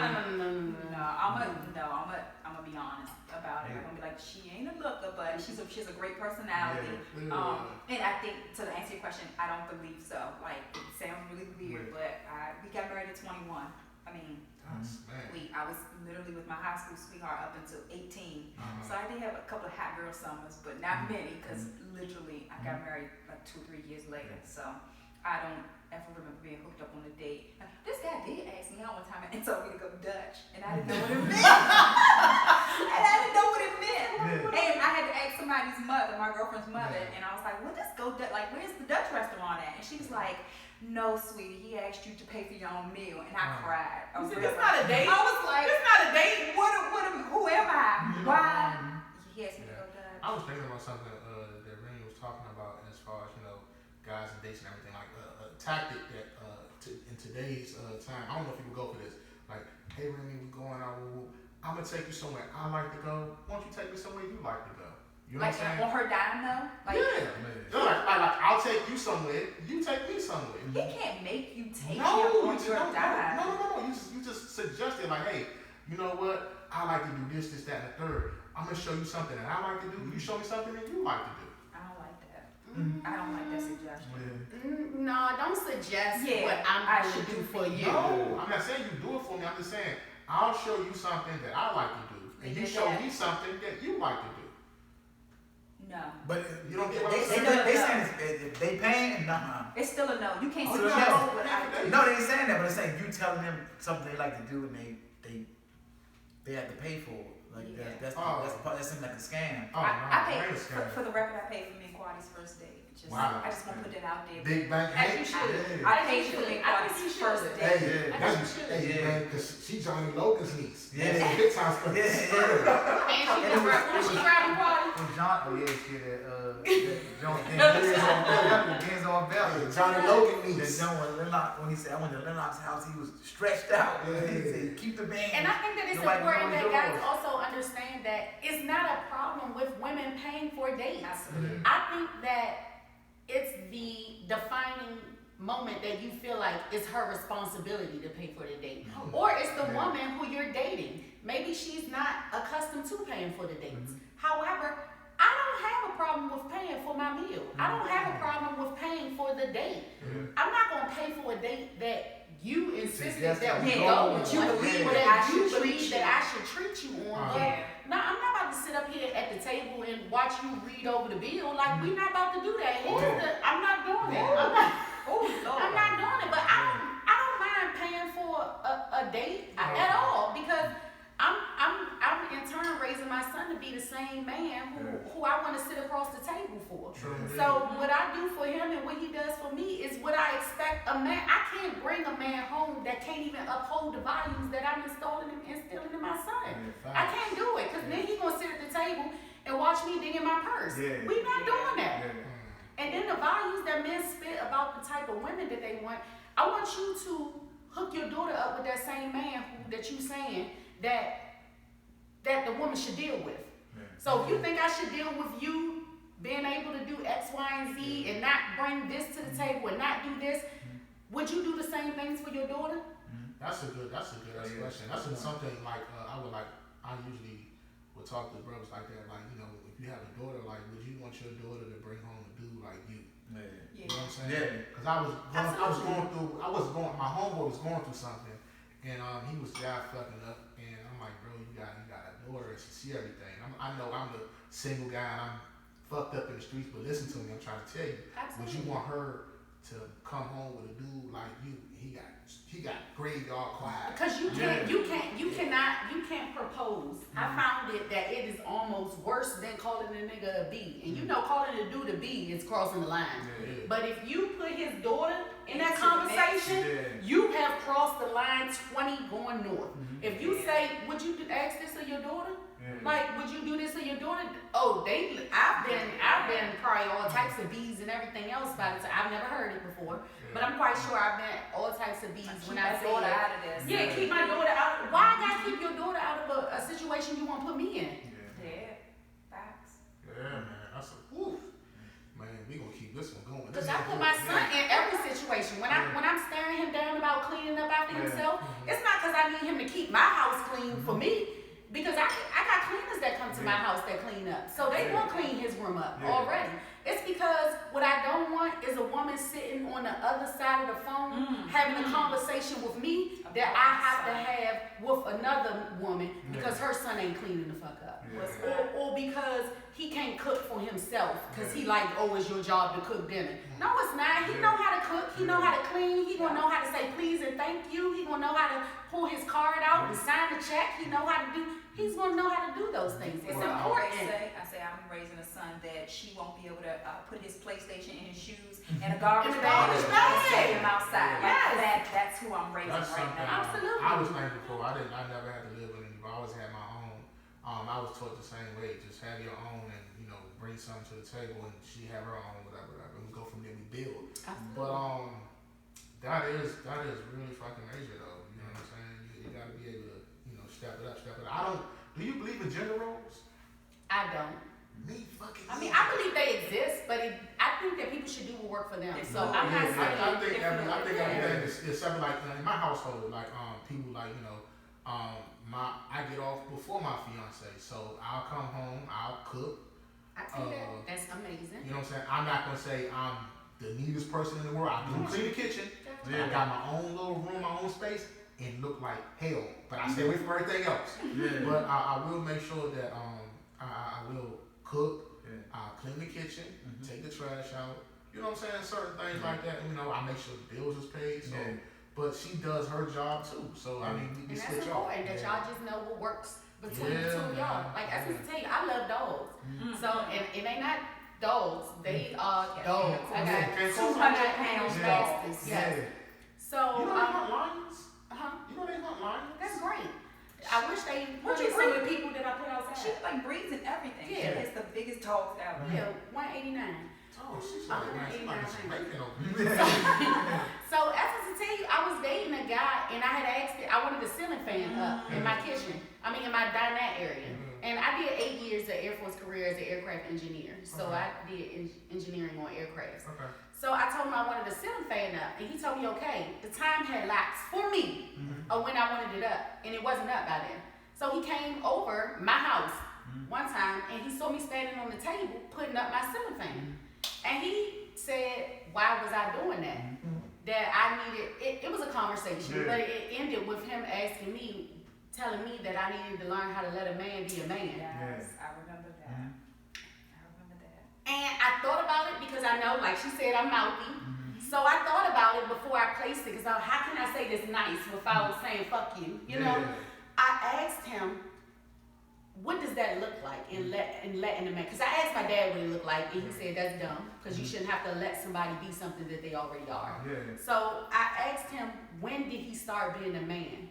I'm gonna be honest about it. I'm gonna be like, she ain't a looker, but she's a great personality. And I think to answer your question, I don't believe so. Like, it sounds really weird, but we got married at 21. I mean, I was literally with my high school sweetheart up until 18. So I did have a couple of hot girl summers, but not many, because literally I got married like 2-3 years later. So I don't ever remember being hooked up on a date. This guy did ask me out one time and told me to go Dutch, and I didn't know what it meant. And I had to ask somebody's mother, my girlfriend's mother, and I was like, well, let's go Dutch. Like, where's the Dutch restaurant at? And she was like, no, sweetie, he asked you to pay for your own meal, and I cried. You said, it's not a date. I was like, it's not a date. Who am I? Why? He asked me to go Dutch. I was thinking about something that Remy was talking about as far as, guys and dates and everything, like a tactic that in today's time, I don't know if you would go for this, like, hey Remy, we're going out, I'm gonna take you somewhere I like to go, why don't you take me somewhere you like to go? You know what I'm saying? On her dime though? Like, like I'll take you somewhere, you take me somewhere. He can't make you take him on your dime. No, you just suggest it, like, hey, you know what, I like to do this, that, and the third. I'm gonna show you something that I like to do, you show me something that you like to do. I don't like that suggestion. No, don't suggest what I should do for you. No, I'm not saying you do it for me. I'm just saying I'll show you something that I like to do, and you show me something that you like to do. No. But you don't get what I'm saying. They saying if they paying, nah. It's still a no. You can't suggest what I do. No, they ain't saying that, but they're saying you telling them something they like to do, and they they have to pay for it. Like Yeah. that seems like a scam. Oh, I no, paid ain't a scam. for the record. I paid for me and Quadi's first date. Wow. I just want to put that out there. Big bank. As Hey, you should. I paid for me and I think Quadi's you should. first Hey, date. I that's, think you should. hey, man, because she Johnny Logan's niece. Yeah. That's a big time stuff. Yeah. And she grabbing Quadi. And John, oh yeah, shit, Denzel Bell. Johnny Logan The niece. John when he said I went to Lennox's house, he was stretched out. Yeah. He said, keep the band. And I think that it's Nobody important knows that guys yours. also understand that it's not a problem with women paying for dates. Absolutely. I think that it's the defining moment that you feel like it's her responsibility to pay for the date. Or it's the woman who you're dating. Maybe she's not accustomed to paying for the dates. However, I don't have a problem with paying for my meal. I don't have a problem with paying for the date. I'm not going to pay for a date that you insisted that we go, that you believe that you believe that I should treat you on. No, I'm not about to sit up here at the table and watch you read over the bill. Like, we're not about to do that. I'm not doing that. I'm not doing it. But I don't mind paying for a date at all, because I'm in turn raising my son to be the same man who I want to sit across the table for. So what I do for him and what he does for me is what I expect a man. I can't bring a man home that can't even uphold the values that I'm instilling in my son. I can't do it, because then he's gonna sit at the table and watch me dig in my purse. We're not doing that. And then the values that men spit about the type of women that they want, I want you to hook your daughter up with that same man that you saying that the woman should deal with. So if you think I should deal with you being able to do X, Y, and Z and not bring this to the table and not do this, would you do the same things for your daughter? That's a good question. That's something like I usually would talk to brothers like that. Like, you know, if you have a daughter, like, would you want your daughter to bring home a dude like you? You know what I'm saying? Because my homeboy was going through something, and he was fucking up, and I'm like, bro, you got a daughter, and she see everything. I know I'm the single guy, and I'm fucked up in the streets, but listen to me, I'm trying to tell you. Would you want her to come home with a dude like you? He got graveyard quiet. Because you can't propose. I found it that it is almost worse than calling a nigga a B. And you know, calling a dude a B is crossing the line. But if you put his daughter in that conversation, you have crossed the line 20 going north. If you say, would you ask this of your daughter? Like, would you do this of your daughter? Oh, I've been probably all types of B's and everything else about it. So I've never heard it before, but I'm quite sure I've been all types of B's when I say daughter out of this. Yeah, keep my daughter out. Why I gotta keep your daughter out of a situation you want to put me in? Facts. Yeah, man, that's a woof. Man, we gonna keep this one going. Because I put my son in every situation. When I'm staring him down about cleaning up after himself, it's not because I need him to keep my house clean for me. Because I got cleaners that come to my house that clean up. So they will clean his room up already. It's because what I don't want is a woman sitting on the other side of the phone having a conversation with me that I have to have with another woman because her son ain't cleaning the fuck up. Or because he can't cook for himself because he like, oh, it's your job to cook dinner. No, it's not. He know how to cook. He know how to clean. He gonna know how to say please and thank you. He gonna know how to pull his card out and sign the check. He know how to do. He's gonna know how to do those things. It's important. I say I'm raising a son that she won't be able to put his PlayStation in his shoes and a garbage bag and set him outside. That's who I'm raising right now. Absolutely. I was thankful for. I never had to live with anybody. I always had my own. I was taught the same way. Just have your own, and bring something to the table, and she have her own, whatever. We go from there. We build. Absolutely. But that is really fucking major, though. You know what I'm saying? You gotta be able to step it up. Do you believe in gender roles? I don't. I mean, I believe they exist, but I think that people should do what work for them. So I'm not saying. I think everything is something like in my household, like people like I get off before my fiance, so I'll come home, I'll cook. I think that's amazing. You know what I'm saying? I'm not gonna say I'm the neatest person in the world. I do clean the kitchen. I got my own little room, my own space, and look like hell. But I stay away from everything else. But I will make sure that I will cook, clean the kitchen, take the trash out. You know what I'm saying? Certain things like that. I make sure the bills is paid. So but she does her job too. So I mean, we switch off. And that y'all just know what works between the two of y'all. Like I was tell you, I love dogs. So and they not dogs, they are dogs. I got 200-pound bastards. Yes. So you know they hunt lions? You know they hunt lions? That's great. I wish they What hunted you some of the people that I put outside. She like breeds and everything. Yeah. She has the biggest dogs ever. Yeah, 189. Oh, she's like, man, she's like some bacon over So as I tell you, I was dating a guy and I had asked I wanted a ceiling fan up in my kitchen. I mean in my dinette area. And I did 8 years of Air Force career as an aircraft engineer. So I did engineering on aircrafts. Okay. So I told him I wanted a ceiling fan up, and he told me okay. The time had lapsed for me of when I wanted it up, and it wasn't up by then. So he came over my house one time, and he saw me standing on the table putting up my ceiling fan, and he said, "Why was I doing that? That I needed." It was a conversation, but it ended with him asking me, telling me that I needed to learn how to let a man be a man. Yes, I remember that. And I thought about it because I know, like she said, I'm mouthy. So I thought about it before I placed it because how can I say this nice without saying fuck you? You know? I asked him, what does that look like in letting a man? Because I asked my dad what it looked like, and he said that's dumb because you shouldn't have to let somebody be something that they already are. So I asked him, when did he start being a man?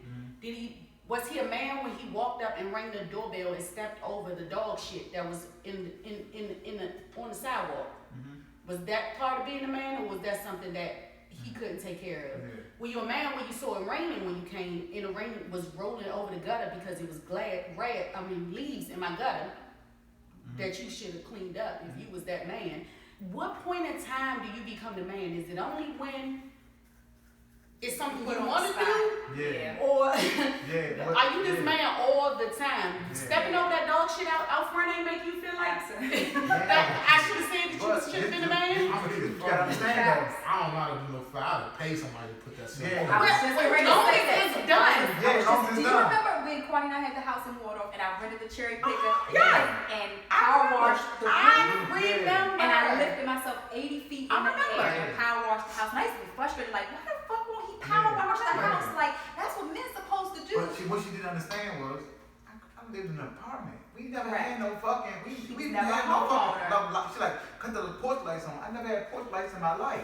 Was he a man when he walked up and rang the doorbell and stepped over the dog shit that was on the sidewalk? Was that part of being a man, or was that something that he couldn't take care of? Were you a man when you saw it raining when you came and the rain was rolling over the gutter because it was leaves in my gutter that you should have cleaned up if you was that man? What point in time do you become the man? Is it only when it's something you want to do? Or are you this man all the time? Stepping over that dog shit out front ain't make you feel like that I should have said that you should have been a man? I don't know how to do no foul. I would pay somebody to put that stuff on. I was just ready to say that. It's done. Do you remember when Kwani and I had the house in Waldorf and I rented the cherry picker and power washed the room? I remember. And I lifted myself 80 feet in the air and power washed the house. And I used to be frustrated, like, why the fuck won't he power wash the house? Like, that's what men's supposed to do. But what she didn't understand was, I lived in an apartment. We never had no fucking, we never had no fucking, she like, cut the porch lights on. I never had porch lights in my life.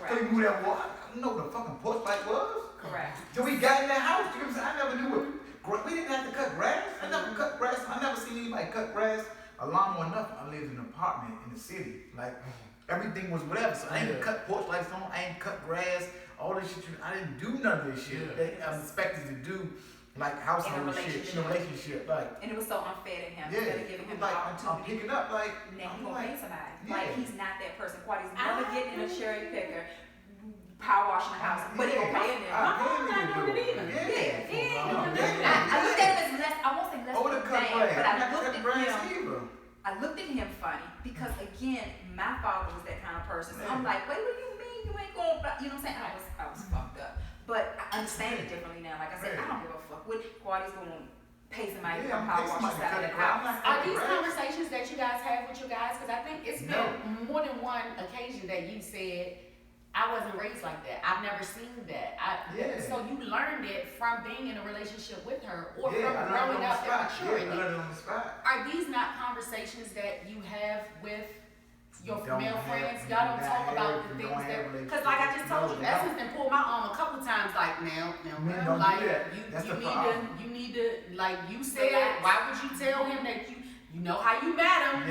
So we moved that water. I didn't know what the fucking porch light was. Correct. So we got in that house, you know what I'm saying? I never knew what, we didn't have to cut grass. I never cut grass. I never seen anybody cut grass a lawnmower or nothing. I lived in an apartment in the city. Like, everything was whatever. So I ain't cut porch lights on. I ain't cut grass. All this shit. I didn't do none of this shit. I was expected to do like household shit in a relationship. Like, and it was so unfair to him. Instead of giving him like, the opportunity. I'm picking up like, now he gonna pay somebody. Yeah. Like, he's not that person. Quadi's never getting in a cherry picker, power washing the house, but he gonna pay him. My mom's not doing it either. I looked at him as less, I won't say less than a man, but I looked at him funny because again, my father was that kind of person. So I'm like, wait, what do you mean you ain't going? You know what I'm saying? I was fucked up, but I understand it differently now. Like I said, I don't give a fuck what Quadi's gonna pay somebody to come power wash the side of the house. Are these conversations that you guys have with your guys? Because I think it's been more than one occasion that you said, I wasn't raised like that. I've never seen that. So you learned it from being in a relationship with her or from growing up and maturing. Are these not conversations that you have with your male friends? Y'all don't talk about the things that, because like I just told you, Essence done pulled my arm a couple times. Like now, like you need to, like you said, why would you tell him that you know how you met him?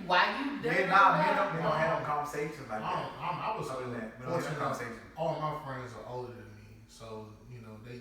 Why you we don't have no conversations like that. I was fortunate. All my friends are older than me, so you know they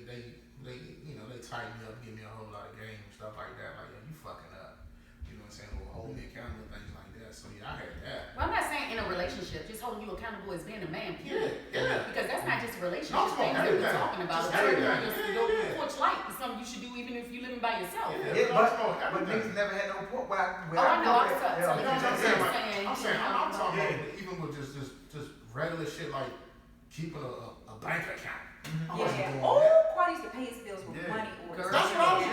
tighten me up, give me a whole lot of game and stuff like that. Like, you fucking up. You know what I'm saying? Or hold me accountable, things like that. So I had that. Well, I'm not saying in a relationship, just holding you accountable as being a man, period. Yeah. Because that's not just a relationship thing that we're talking about. Your porch light is something you should do even if you're living by yourself. But niggas never had no porch. I know. I'm saying, I'm talking about even with just regular shit like keeping a bank account. Quad used to pay his bills with money orders. That's what I'm doing.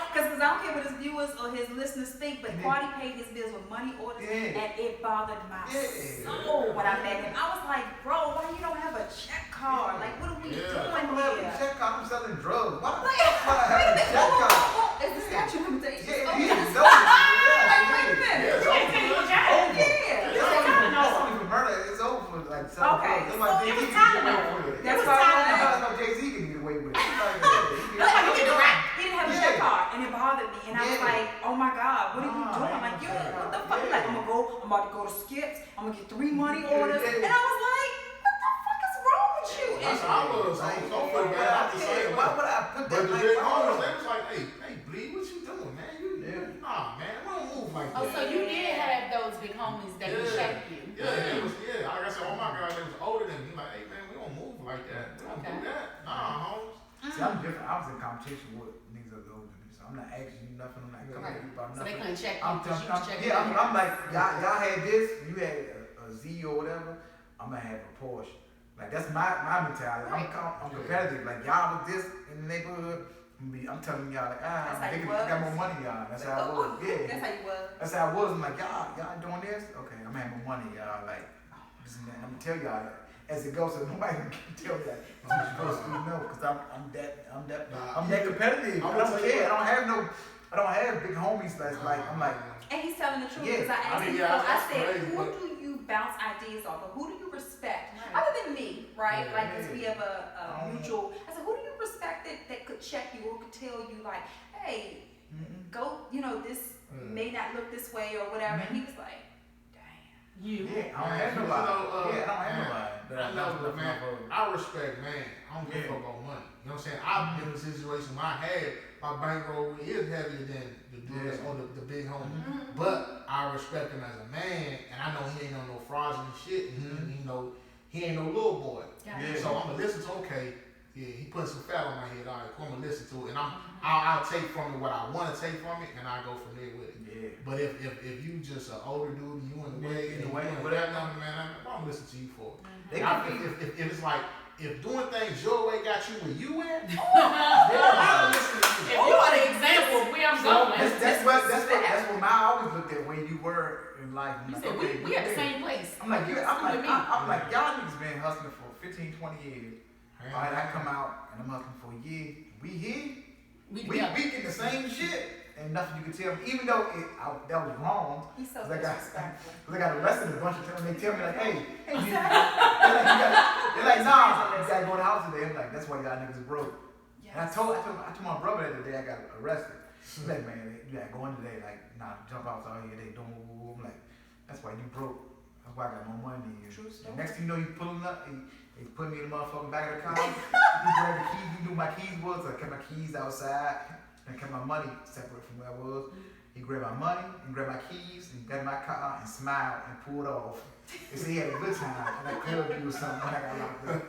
Because I don't care what his viewers or his listeners think, but Quadi paid his bills with money orders, and it bothered my soul when I met him. I was like, bro, why you don't have a check card? Like, what are we doing I'm here? check card. I'm selling drugs. Why the Like, fuck would I have a check card? Is the statute of limitations? Yeah, Okay. it is. Like, wait a minute. It's only for murder. It's over for like selling drugs. Okay. That's why So it Jay-Z was can time get away enough. with it. That's why why Jay-Z can get away with it. Like, he didn't have a check card, and it bothered me. And I was Yeah. like, oh my God, what are you doing? man, Like, yo, yeah. what the fuck? He's like, I'm about to go to Skips. I'm gonna get 3 money Yeah, orders. yeah. And I was like, what the fuck is wrong with you? That's And how I was. I don't feel bad. I'm the same Why way. would I put But that the like big why homies, would they I? was like, hey, Bleed, what you doing, man? Nah, man, we don't move like that. Oh, so you did have those big homies that would check you. Yeah, it was, like I said, oh my God, they was older than me. Like, hey, man, we don't move like that. We don't do that. Nah, homies. See, I'm different. I was in competition with niggas that was older than me, so I'm not asking you nothing. I'm not coming at you about So nothing. they couldn't check you I'm because you was checking yeah, them. I'm like, y'all had this, you had a Z or whatever, I'm gonna have a Porsche. Like, that's my mentality. I'm competitive. Like, y'all with this in the neighborhood, I'm telling y'all, like, they got more money, y'all. That's how I was. Yeah. That's how you was. That's how I was. I'm like, y'all doing this? Okay, I'm gonna have more money, y'all. Like, this and that. I'm gonna tell y'all that. As it goes, so nobody can tell me that. I'm supposed to know, because I'm that competitive. I don't care. I don't have big homies that's like, I'm like, And he's telling the truth Yeah. because I asked him, yeah, I that's said, crazy, who but- do you bounce ideas off of? Who do you respect? Right. Other than me, right? Yeah. Like, because we have a Oh. mutual. I said, who do you respect that could check you or could tell you, like, hey, go, this may not look this way or whatever. And he was like, damn. You. yeah, I don't have nobody. I don't have nobody. I know, but man, I respect man. I don't give a fuck about money. You know what I'm saying? I've been in a situation where I had my bankroll is heavier than the dudes or the big homie. But I respect him as a man, and I know he ain't on no fraudulent shit, and he ain't no little boy. Yeah. So I'm gonna listen to he put some fat on my head. All right, cool, I'm gonna listen to it, and I'll take from it what I want to take from it, and I go from there with it. Yeah. But if you just an older dude, you in the way, whatever, man, I'm gonna listen to you for it. They Now, can be. if it's like, if doing things your way got you where you at, If you are the example of where I'm going, That's what I always looked at when you were in life. I'm you like, said okay, we at the same place. I'm like, With me. y'all niggas been hustling for 15, 20 years. All right, I come out and I'm hustling for a year. We here. We get the same shit. And nothing you can tell me, even though that was wrong. He's so Cause disrespectful. I got arrested a bunch of times. They tell me like, hey, Exactly. they're like, nah, you gotta go to the house today. I'm like, that's why y'all niggas broke. Yes. And I told my brother that the day I got arrested. He's like, man, you gotta go in today. Like, nah, jump outside here. They doing. I'm like, that's why you broke. That's why I got more money than you. True story. Next thing you know, you pulling up. They put me in the motherfucking back of the car. He grabbed the keys. He knew my keys was. So I kept my keys outside. And kept my money separate from where I was. He grabbed my money and grabbed my keys and got in my car and smiled and pulled off. He said he had a good time and I clubbed you or something when I got locked up.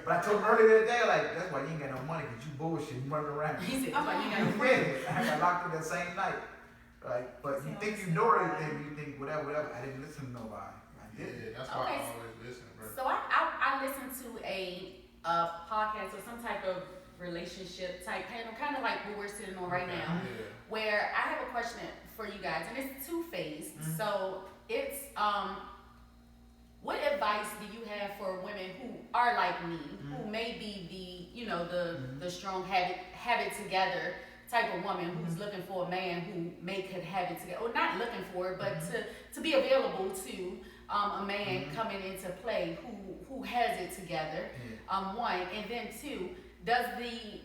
But I told him earlier that day, like, that's why you ain't got no money because you bullshit and running around. He said, that's why you got no Yeah, I got locked up that same night. Right? But you think you know everything, you think whatever. I didn't listen to nobody. I didn't. that's why I always listen, bro. So I listened to a podcast or some type of relationship type panel, kind of like what we're sitting on right now, where I have a question for you guys, and it's two-phased. So it's what advice do you have for women who are like me, who may be the strong have it together type of woman who's looking for a man who could have it together, or not looking for it, but to be available to a man coming into play who has it together. One, and then two, does the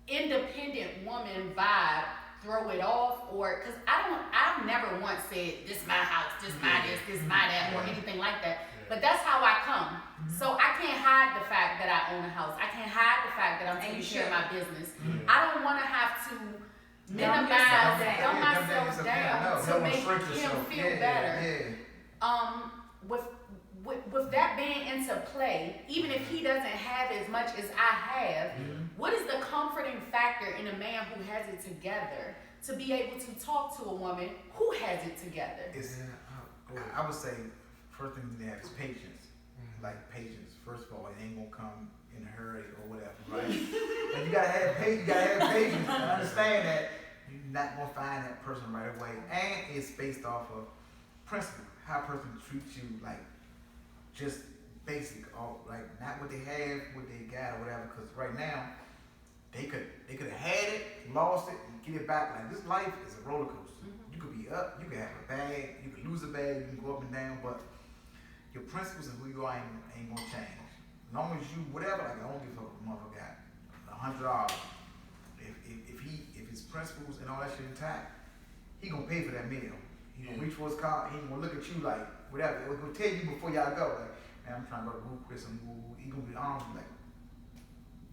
independent woman vibe throw it off, or because I've never once said this my house, this my this my that, or anything like that. But that's how I come. So I can't hide the fact that I own a house. I can't hide the fact that I'm taking care of my business. I don't want to have to minimize, dumb myself down to make him feel better. With that being into play, even if he doesn't have as much as I have, what is the comforting factor in a man who has it together to be able to talk to a woman who has it together? I would say, first thing you need to have is patience. Like patience. First of all, it ain't gonna come in a hurry or whatever, right? But you gotta have patience. And understand that you're not gonna find that person right away. And it's based off of principle, how a person treats you, like just basic, or like not what they have, what they got, or whatever. Because right now, they could have had it, lost it, and get it back. Like this life is a roller coaster. Mm-hmm. You could be up, you could have a bag, you could lose a bag, you can go up and down, but your principles and who you are ain't gonna change. As long as you, whatever, like I don't give a fuck if a motherfucker got $100. If his principles and all that shit intact, he gonna pay for that meal. He gonna reach for his car. He gonna look at you like whatever. He's gonna tell you before y'all go. Like, man, I'm trying to go to Woo Chris and Woo. He gonna be honest like,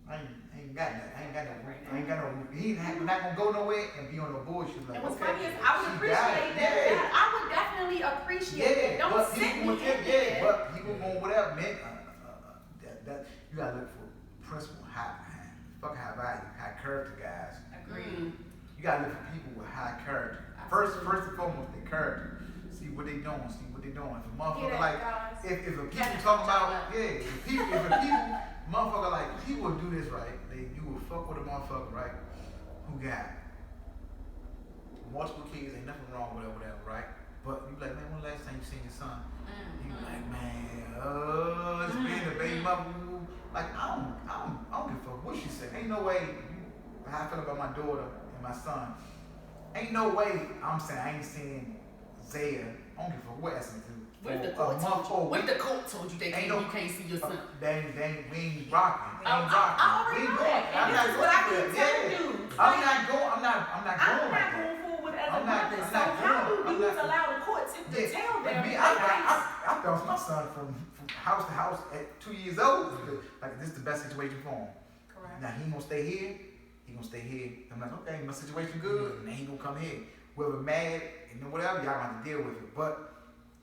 I ain't got nothing. I ain't got no. I ain't got no. He not gonna go nowhere and be on no bullshit. Like, and what's okay, funny is I would appreciate that. Yeah. I would definitely appreciate that. Don't sit me in there. But people going whatever, man. That you gotta look for principle, high value, high character guys. Agreed. You gotta look for people with high character. First and foremost, their character. See what they doing. If a motherfucker like, if a people talking about, if a people, motherfucker like, people will do this right. You will fuck with a motherfucker, right? Who got multiple kids, ain't nothing wrong with it, whatever, right? But you be like, man, when the last time you seen your son? You be like, man, it's being a baby mother. Like, I don't give a fuck what she said. Ain't no way, how I feel about my daughter and my son. Ain't no way I'm saying I ain't seen Zaya. I don't give a fuck what Essence do. What the court told you they you can't see your son? We ain't rocking. I already know that. And this is what I keep telling you. I'm not going like that. going forward as a mother. So how do you allow the court to tell them? I bounced my son from house to house at 2 years old. Like, this is the best situation for him. Correct. Now, he gonna stay here. I'm like, okay, my situation good. And then he gonna come here. Whoever mad and whatever, y'all gonna have to deal with it. But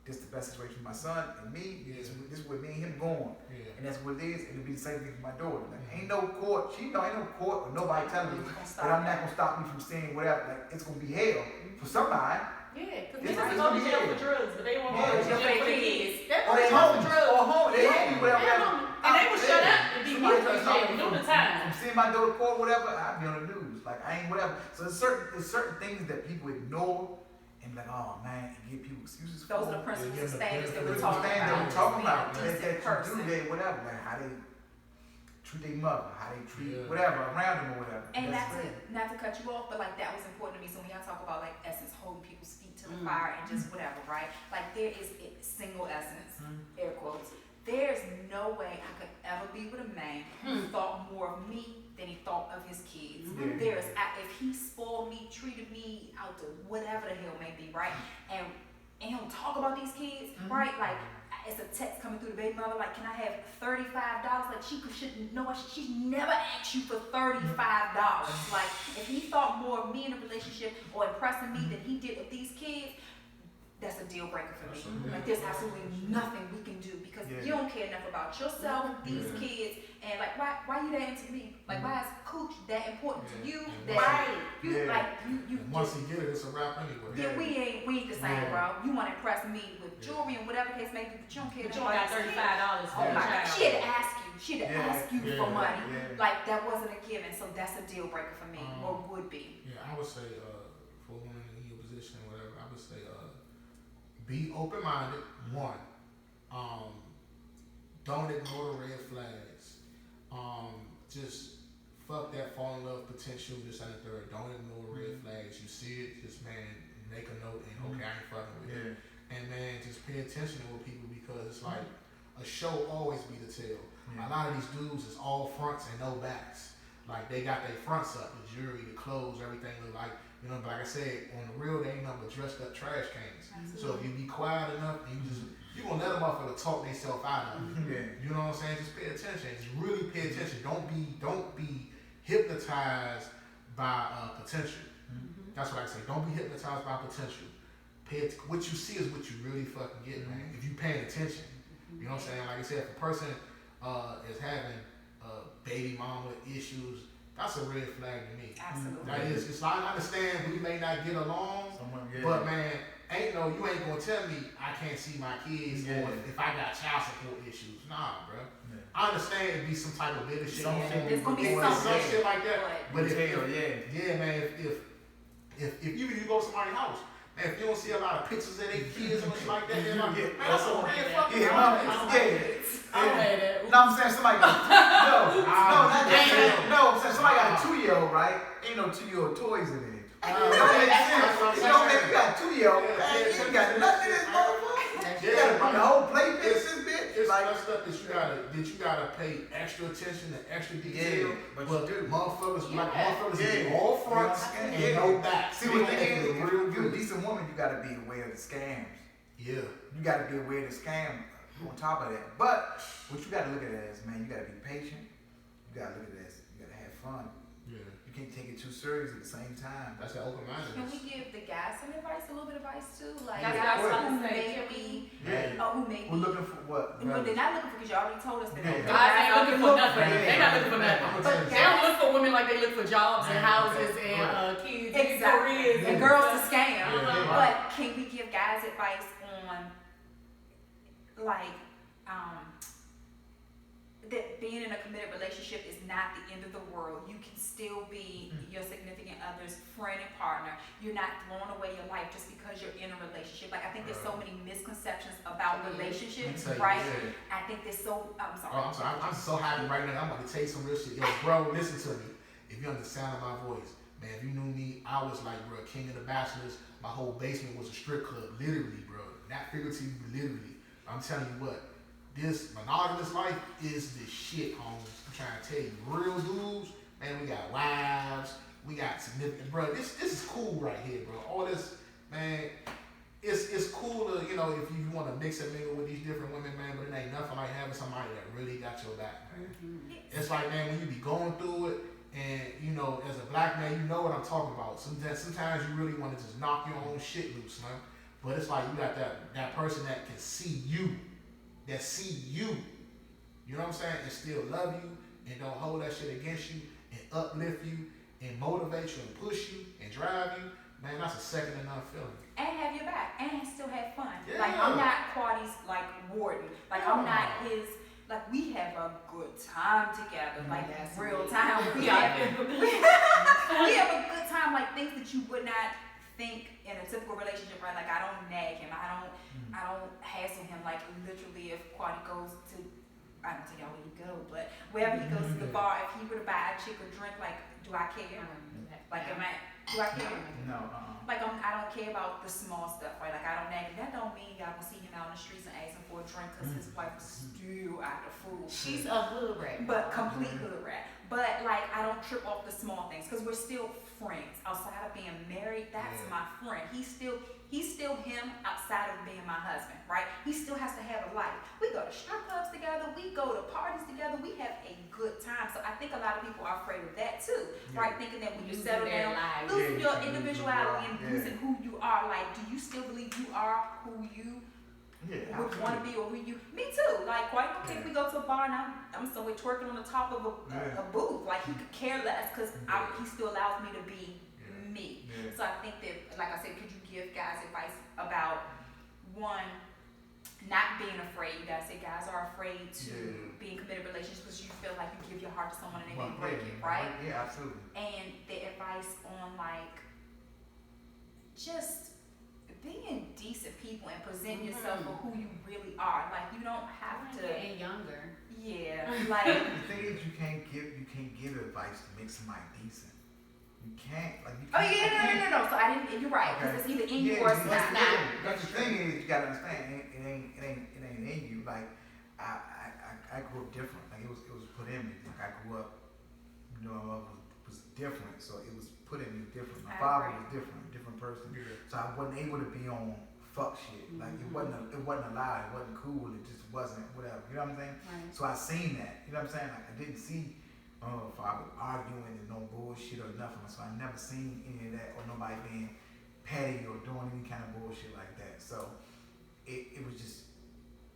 this is the best situation for my son and me. This is where me and him going. Yeah. And that's what it is. It'll be the same thing for my daughter. Like, ain't no court. Ain't no court or nobody telling me that I'm not gonna stop me from saying whatever. Like, it's gonna be hell for somebody. Yeah, because niggas go to jail for drugs, but they won't go to jail for kids. They're going to jail for drugs. Or home. They home, whatever. And they will shut up and be put in jail. You know the time. I'm seeing my daughter court, whatever, I'll be on the news. Like, I ain't whatever. So there's certain things that people ignore and like, oh man, and give people excuses for. Those are the principles and standards that we're talking about. That you person. do that, whatever, like how they treat their mother, how they treat whatever around them or whatever. And not to cut you off, but like that was important to me. So when y'all talk about like Essence holding people's feet to the fire and just whatever, right? Like there is a single Essence, air quotes. There's no way I could ever be with a man who thought more of me than he thought of his kids. There's if he spoiled me, treated me out to whatever the hell may be, right? And he don't talk about these kids, right? Like it's a text coming through the baby mother, like, can I have $35? Like shouldn't know. She's never asked you for $35. Like if he thought more of me in a relationship or impressing me than he did of these kids, that's a deal breaker for me. Like there's absolutely nothing we can do because you don't care enough about yourself, these kids, and like why you that into me? Like why is cooch that important to you? That you once you get it, it's a wrap anyway. Yeah, we ain't the same, bro. You want to impress me with jewelry and whatever case may be, but you don't care. But you got $35 for oh my God. She had to ask you. She had to ask you for money. Like that wasn't a given, so that's a deal breaker for me, or would be. Yeah, I would say for women in your position, whatever, I would say be open-minded. One, don't ignore the red flags. Just fuck that fall in love potential. This and the third. Don't ignore the red flags. You see it, just man, make a note and okay, I ain't fucking with it. And man, just pay attention to people because it's like a show always be the tale. A lot of these dudes is all fronts and no backs. Like they got their fronts up, the jewelry, the clothes, everything look like. You know, but like I said, on the real, they ain't nothing but dressed up trash cans. So if you be quiet enough, and you gonna let them motherfucker talk themselves out of it. You know what I'm saying? Just pay attention. Just really pay attention. Don't be hypnotized by potential. That's what I say. Don't be hypnotized by potential. What you see is what you really fucking get, man. If you paying attention, you know what I'm saying? Like I said, if a person is having baby mama issues, that's a red flag to me. Absolutely. That is. It's like, I understand we may not get along, but man, you ain't gonna tell me I can't see my kids or if I got child support issues. Nah, bro. I understand it'd be some type of leadership. There's gonna be some shit like that. But man, if even you go to somebody's house, And if you don't see a lot of pictures of their kids and shit like that, they're like, man, that's a real fucking Yeah, I hate it. No, I'm saying somebody got I'm saying somebody got a 2-year-old, right? Ain't no 2-year-old toys in it. It don't make sense. It don't make you got a 2-year-old. You ain't got nothing in this motherfucker. You gotta bring the whole play this bitch. It's like stuff that you gotta pay extra attention and extra detail. But motherfuckers be all fronts and no backs. See what the thing is, if you're a decent woman, you gotta be aware of the scams. Yeah. You gotta be aware of the scam on top of that. But what you gotta look at it as, man, you gotta be patient. You gotta look at it as you gotta have fun. Yeah. You can't take it too serious at the same time. That's the open-mindedness. Can we give the guys some advice, a little bit of advice too? Like That's guys what I was who about to say. who maybe We're looking for what? Well, they're not looking for, because you already told us that. Yeah. Guys ain't looking for nothing. Yeah. They're not looking for nothing. But They don't look for women like they look for jobs and houses and kids and careers And girls to scam. Yeah. But can we give guys advice on like that being in a committed relationship is not the end of the world. You can still be your significant other's friend and partner. You're not throwing away your life just because you're in a relationship. Like I think there's so many misconceptions about relationships, right? I think there's so I'm sorry. Oh, I'm sorry. I'm so happy right now. I'm about to tell you some real shit. Yo, bro, listen to me. If you understand my voice, man, if you knew me, I was like, bro, king of the bachelors. My whole basement was a strip club, literally, bro. Not figuratively, literally. I'm telling you what. This monogamous life is the shit, homies. I'm trying to tell you, real dudes, man, we got wives, we got significant, bro. This is cool right here, bro. All this, man, it's cool to, you know, if you want to mix and mingle with these different women, man, but it ain't nothing like having somebody that really got your back, man. It's like, man, when you be going through it, and, you know, as a black man, you know what I'm talking about. Sometimes you really want to just knock your own shit loose, man. But it's like you got that person that can see you. That see you, you know what I'm saying, and still love you, and don't hold that shit against you, and uplift you, and motivate you, and push you, and drive you, man, that's a second to none feeling. And have your back, and still have fun. Yeah. Like I'm not Quaddy's like warden. Like I'm not his. Like we have a good time together. Like real time. We have a good time. Like things that you would not think in a typical relationship, right? Like I don't nag him. I don't hassle him. Like literally, if Quaddy goes to, I don't tell y'all where he go, but wherever he goes to the bar, if he were to buy a chick a drink, like, do I care? Like, do I care? No. Like I don't care about the small stuff, right? Like I don't nag him. That don't mean y'all will see him out in the streets and ask him for a drink because his wife is still out of food. She's a hood rat. But complete hood rat. But like I don't trip off the small things because we're still friends. Outside of being married, that's my friend. He's still him outside of being my husband, right? He still has to have a life. We go to strip clubs together, we go to parties together, we have a good time. So I think a lot of people are afraid of that too, right? Thinking that when you settle down, losing your individuality and losing who you are, like, do you still believe you are who you would want to be or who you? Me too. Like, quite okay if we go to a bar and I'm somewhere twerking on the top of a booth. Like, he could care less because he still allows me to be me. Yeah. So I think that, like I said, could you give guys advice about one, not being afraid? You guys say guys are afraid to be in committed relationships because you feel like you give your heart to someone and they may break it, right? Yeah, absolutely. And the advice on like just being decent people and presenting yourself for who you really are. Like you don't have to. And younger. Yeah, like the thing is, you can't give advice to make somebody decent. You can't, like, you can't. Oh yeah, no. So I didn't. You're right, because it's either in you or it's not. That's the thing is, you gotta understand, it ain't in you. Like, I grew up different. Like it was put in me. Like I grew up, you know, I was different, so it was put in me different. My father was different person. Yeah. So I wasn't able to be on fuck shit. Like it wasn't allowed. It wasn't cool. It just wasn't whatever. You know what I'm saying? Right. So I seen that. You know what I'm saying? Like I didn't see. Father arguing and no bullshit or nothing. So I never seen any of that or nobody being petty or doing any kind of bullshit like that. So it was just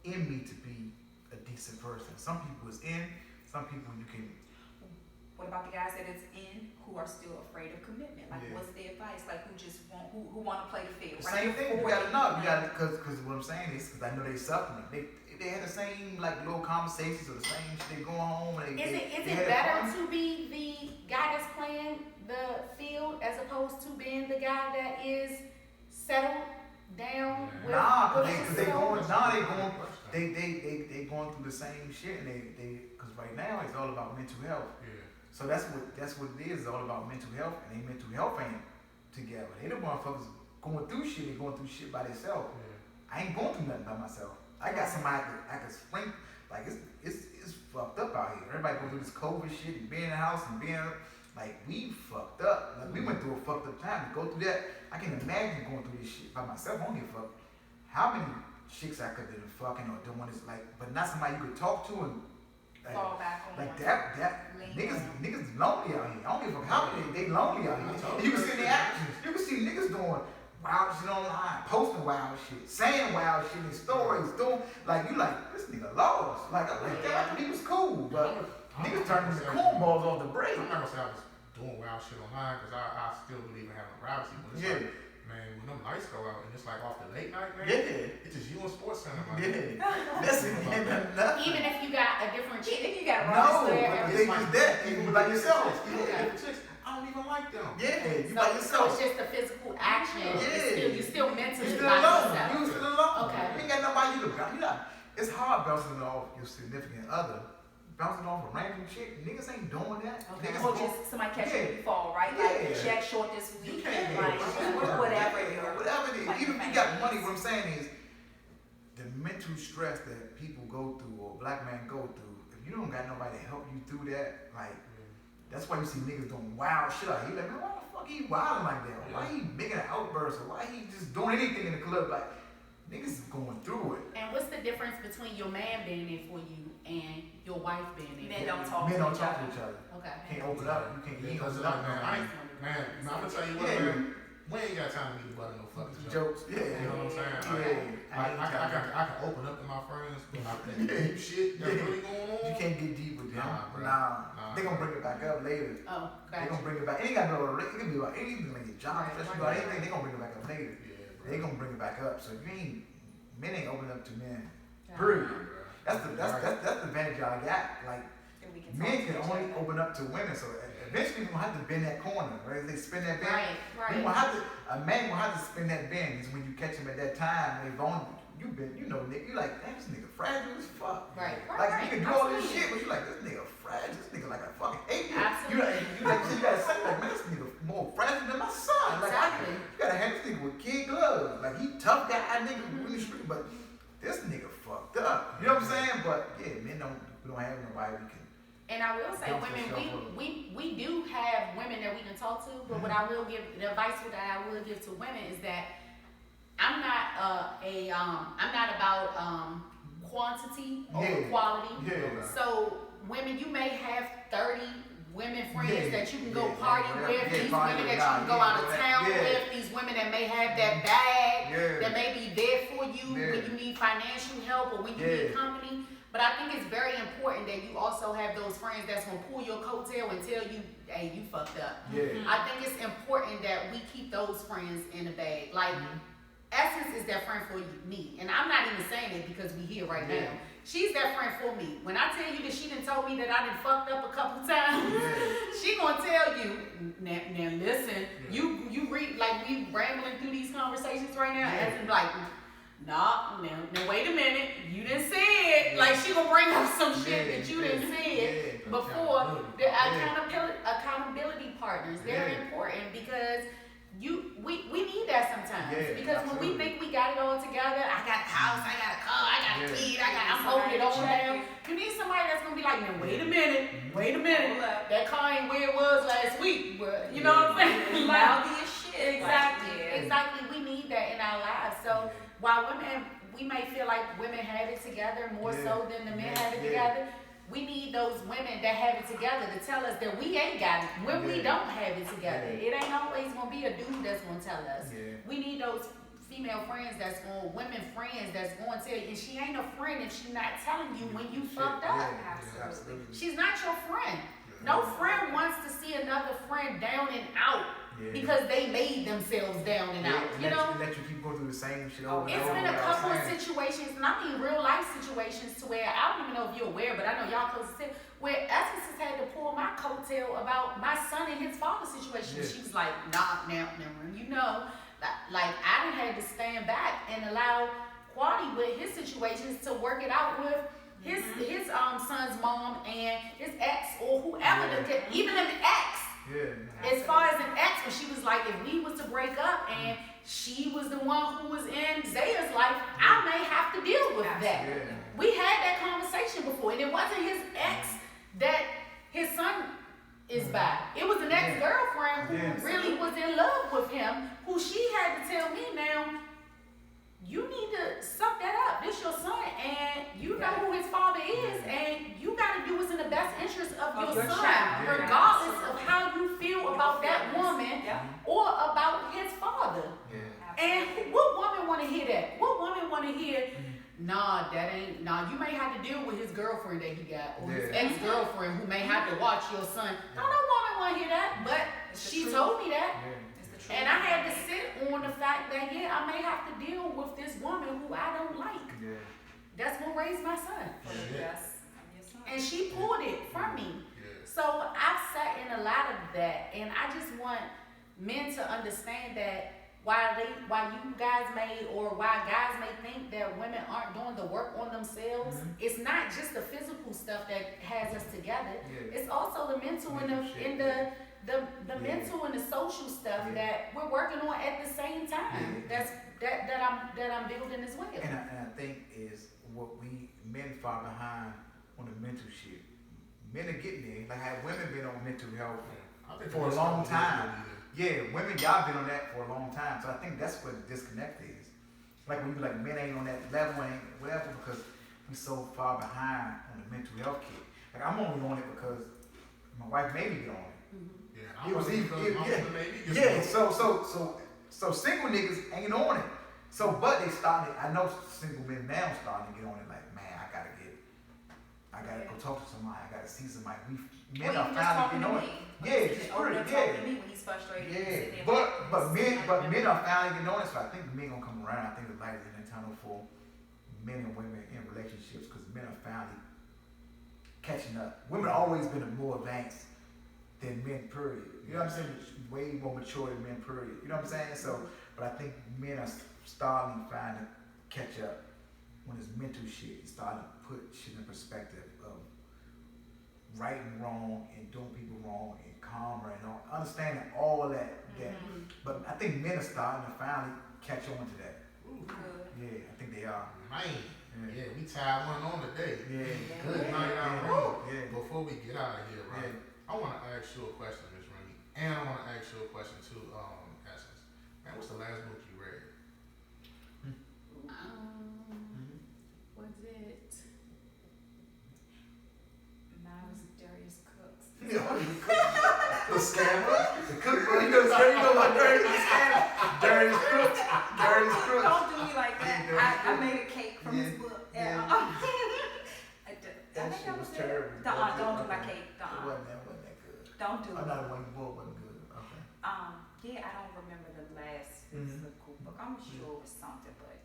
in me to be a decent person. Some people is in, some people you can. What about the guys that it's in who are still afraid of commitment? Like what's the advice? Like who just who want to play the field? The same thing. You gotta know. You gotta because what I'm saying is because I know they suffering. They had the same like little conversations or the same shit. They going home. And is it better to be the guy that's playing the field as opposed to being the guy that is settled down with they going through the same shit, and they because right now it's all about mental health. Yeah. So that's what it is. It's all about mental health, and they mental health ain't together. They the motherfuckers going through shit. They going through shit by themselves. Yeah. I ain't going through nothing by myself. I got somebody I can spring. Like it's fucked up out here. Everybody go through this COVID shit and being in the house and being like we fucked up. Like we went through a fucked up time to go through that. I can imagine going through this shit by myself. I don't give a fuck how many chicks I could have been fucking or doing this like, but not somebody you could talk to and like, fall back on like that niggas lonely out here. I don't give a fuck how many they lonely out here. You can see the actions. You can see niggas doing wild shit online, posting wild shit, saying wild shit in stories, doing like you like this nigga lost. Like I'm like that he was cool, but niggas turning into cornballs off the break. I'm not gonna say I was doing wild shit online because I still believe in having privacy, but it's like, man, when them lights go out and it's like off the late night, man, it's just you and Sports Center, man. That's nothing. Even if you got a different chick, you got they just that. Even by yourself. I don't even like them. Yeah, you by yourself. So it's just the physical action. Yeah. You still mentally You still by alone. yourself. You still alone. Okay. You ain't got nobody you can bounce. It's hard bouncing off your significant other. Bouncing off a random chick. Niggas ain't doing that. Okay. Niggas Or just somebody catch you fall, right? Like Jack Short this week. Like whatever it is. Even if you got money, what I'm saying is the mental stress that people go through or black men go through, if you don't got nobody to help you through that, like that's why you see niggas doing wild shit out here. Like, man, why the fuck he wilding like that? Why he making an outburst? Or why he just doing anything in the club? Like, niggas is going through it. And what's the difference between your man being there for you and your wife being there? Men don't talk Men to don't each talk other. to each other. Okay. Can't open up. You can't eat. Because like, man, I'm gonna tell you what, man. We ain't got time to be about no fucking jokes. You know what I'm saying? I can open up to my friends, but like that deep shit that's really going on. You can't get deep with them. Nah. They gonna bring it back up later. Oh, They gonna bring it back. It ain't got no. It can be about anything like your job, especially about anything. They gonna bring it back up later. They gonna bring it back up. So you ain't men ain't open up to men. Period. That's the advantage y'all got. Like men can only open up to women. So eventually we gonna have to bend that corner, right? They spin that bend. Right. We gonna have to. A man gonna have to spin that bend. Is when you catch him at that time. They vulnerable. You been, you know, nigga. You like, damn, this nigga fragile as fuck. Right. Like you can do all this shit, but you like this nigga fragile. This nigga like a fucking ape. You gotta say like, man, this nigga more fragile than my son. Like, Exactly. you gotta have this nigga with kid gloves. Like he tough guy, nigga in the street, but this nigga fucked up. You know what I'm saying? But yeah, men we don't have nobody we can. And I will say, women, we do have women that we can talk to, but what I will give, the advice that I will give to women is that I'm not about quantity over quality. So women, you may have 30 women friends that you can go party with, these women that you can go out of town with, these women that may have that bag, that may be there for you when you need financial help or when you need company. But I think it's very important that you also have those friends that's gonna pull your coattail and tell you, hey, you fucked up. I think it's important that we keep those friends in the bag. Like, Essence is that friend for me. And I'm not even saying it because we here right now. She's that friend for me. When I tell you that she done told me that I done fucked up a couple times, she gonna tell you, now listen, you read, like we rambling through these conversations right now, Essence like, nah, now wait a minute, you didn't say it. Like she gonna bring up some shit that you didn't say it before. The accountability partners, they're important because we need that sometimes. Because when we think we got it all together, I got a house, I got a car, I got a kid, I'm holding it all down. You need somebody that's gonna be like, now wait a minute, that car ain't where it was last week. You know what I'm saying? Like, shit. Exactly. We need that in our lives. So while women, we may feel like women have it together more so than the men have it together. We need those women that have it together to tell us that we ain't got it when we don't have it together. It ain't always gonna be a dude that's gonna tell us. We need those female friends women friends that's gonna tell you. And she ain't a friend if she's not telling you when you fucked up. Absolutely. She's not your friend. No friend wants to see another friend down and out because they made themselves down and out. You know? Let you keep going through the same shit over and over. It's been a couple of situations, and I mean real life situations, to where I don't even know if you're aware, but I know y'all close to it, where Essence has had to pull my coattail about my son and his father situation. She was like, nah, you know, like I done had to stand back and allow Quadi with his situations to work it out with his son's mom and his ex or whoever, even an ex. Yeah. As far as an ex, when she was like, if we was to break up and she was the one who was in Zaya's life, I may have to deal with that. Yeah. We had that conversation before, and it wasn't his ex that his son is by. It was an ex-girlfriend who really was in love with him, who she had to tell me, now, you need to suck that up. This your son, and you know who his father is, and you got to do what's in the best interest of your son, regardless of how you feel about that woman or about his father. And what woman want to hear that? What woman want to hear, nah, that ain't, nah, you may have to deal with his girlfriend that he got, or his ex-girlfriend who may have to watch your son. No woman want to hear that, but she told me that. And I had to sit on the fact that, I may have to deal with this woman who I don't like. That's going to raise my son. And she pulled it from me. So I've sat in a lot of that, and I just want men to understand that why you guys may, or why guys may think that women aren't doing the work on themselves, it's not just the physical stuff that has us together. It's also the mental and the mental and the social stuff that we're working on at the same time. That I'm building as well. And I think is what we men fall behind on the mental shit. Men are getting there. Like have women been on mental health for a long time. Yeah, women, y'all been on that for a long time. So I think that's where the disconnect is. Like when you like men ain't on that level, ain't whatever, because we so far behind on the mental health kit. Like I'm only on it because my wife made me get on it. So single niggas ain't on it. So but they started. I know single men now starting to get on it. Like man, I gotta go talk to somebody. I gotta see somebody. Men are finally getting on it. Yeah, just talking to me when he's frustrated. Yeah, but men are finally getting on it. So I think men gonna come around. I think the light is in the tunnel for men and women in relationships because men are finally catching up. Women have always been more advanced than men, period. You know what I'm saying? Way more mature than men, period. You know what I'm saying? So, but I think men are starting to find to catch up when it's mental shit. It's starting to put shit in perspective of right and wrong and doing people wrong and karma and all, understanding all of that. But I think men are starting to finally catch on to that. Yeah, I think they are. Man, we tied one on today. Good night out. Before we get out of here, right? I want to ask you a question, Miss Remy, and I want to ask you a question too, Essence. Man, what's the last book you read? Was it? Mine was Darius Cook's. The Scammer? The cookbook. You know about Darius the Scammer? Darius Crooks. Don't do me like that. I made a cake from his book. I think that was terrible. Don't do my cake. It wasn't that good. Don't do it. I'm not one book wasn't good. Okay. I don't remember the last physical book. I'm sure it was something, but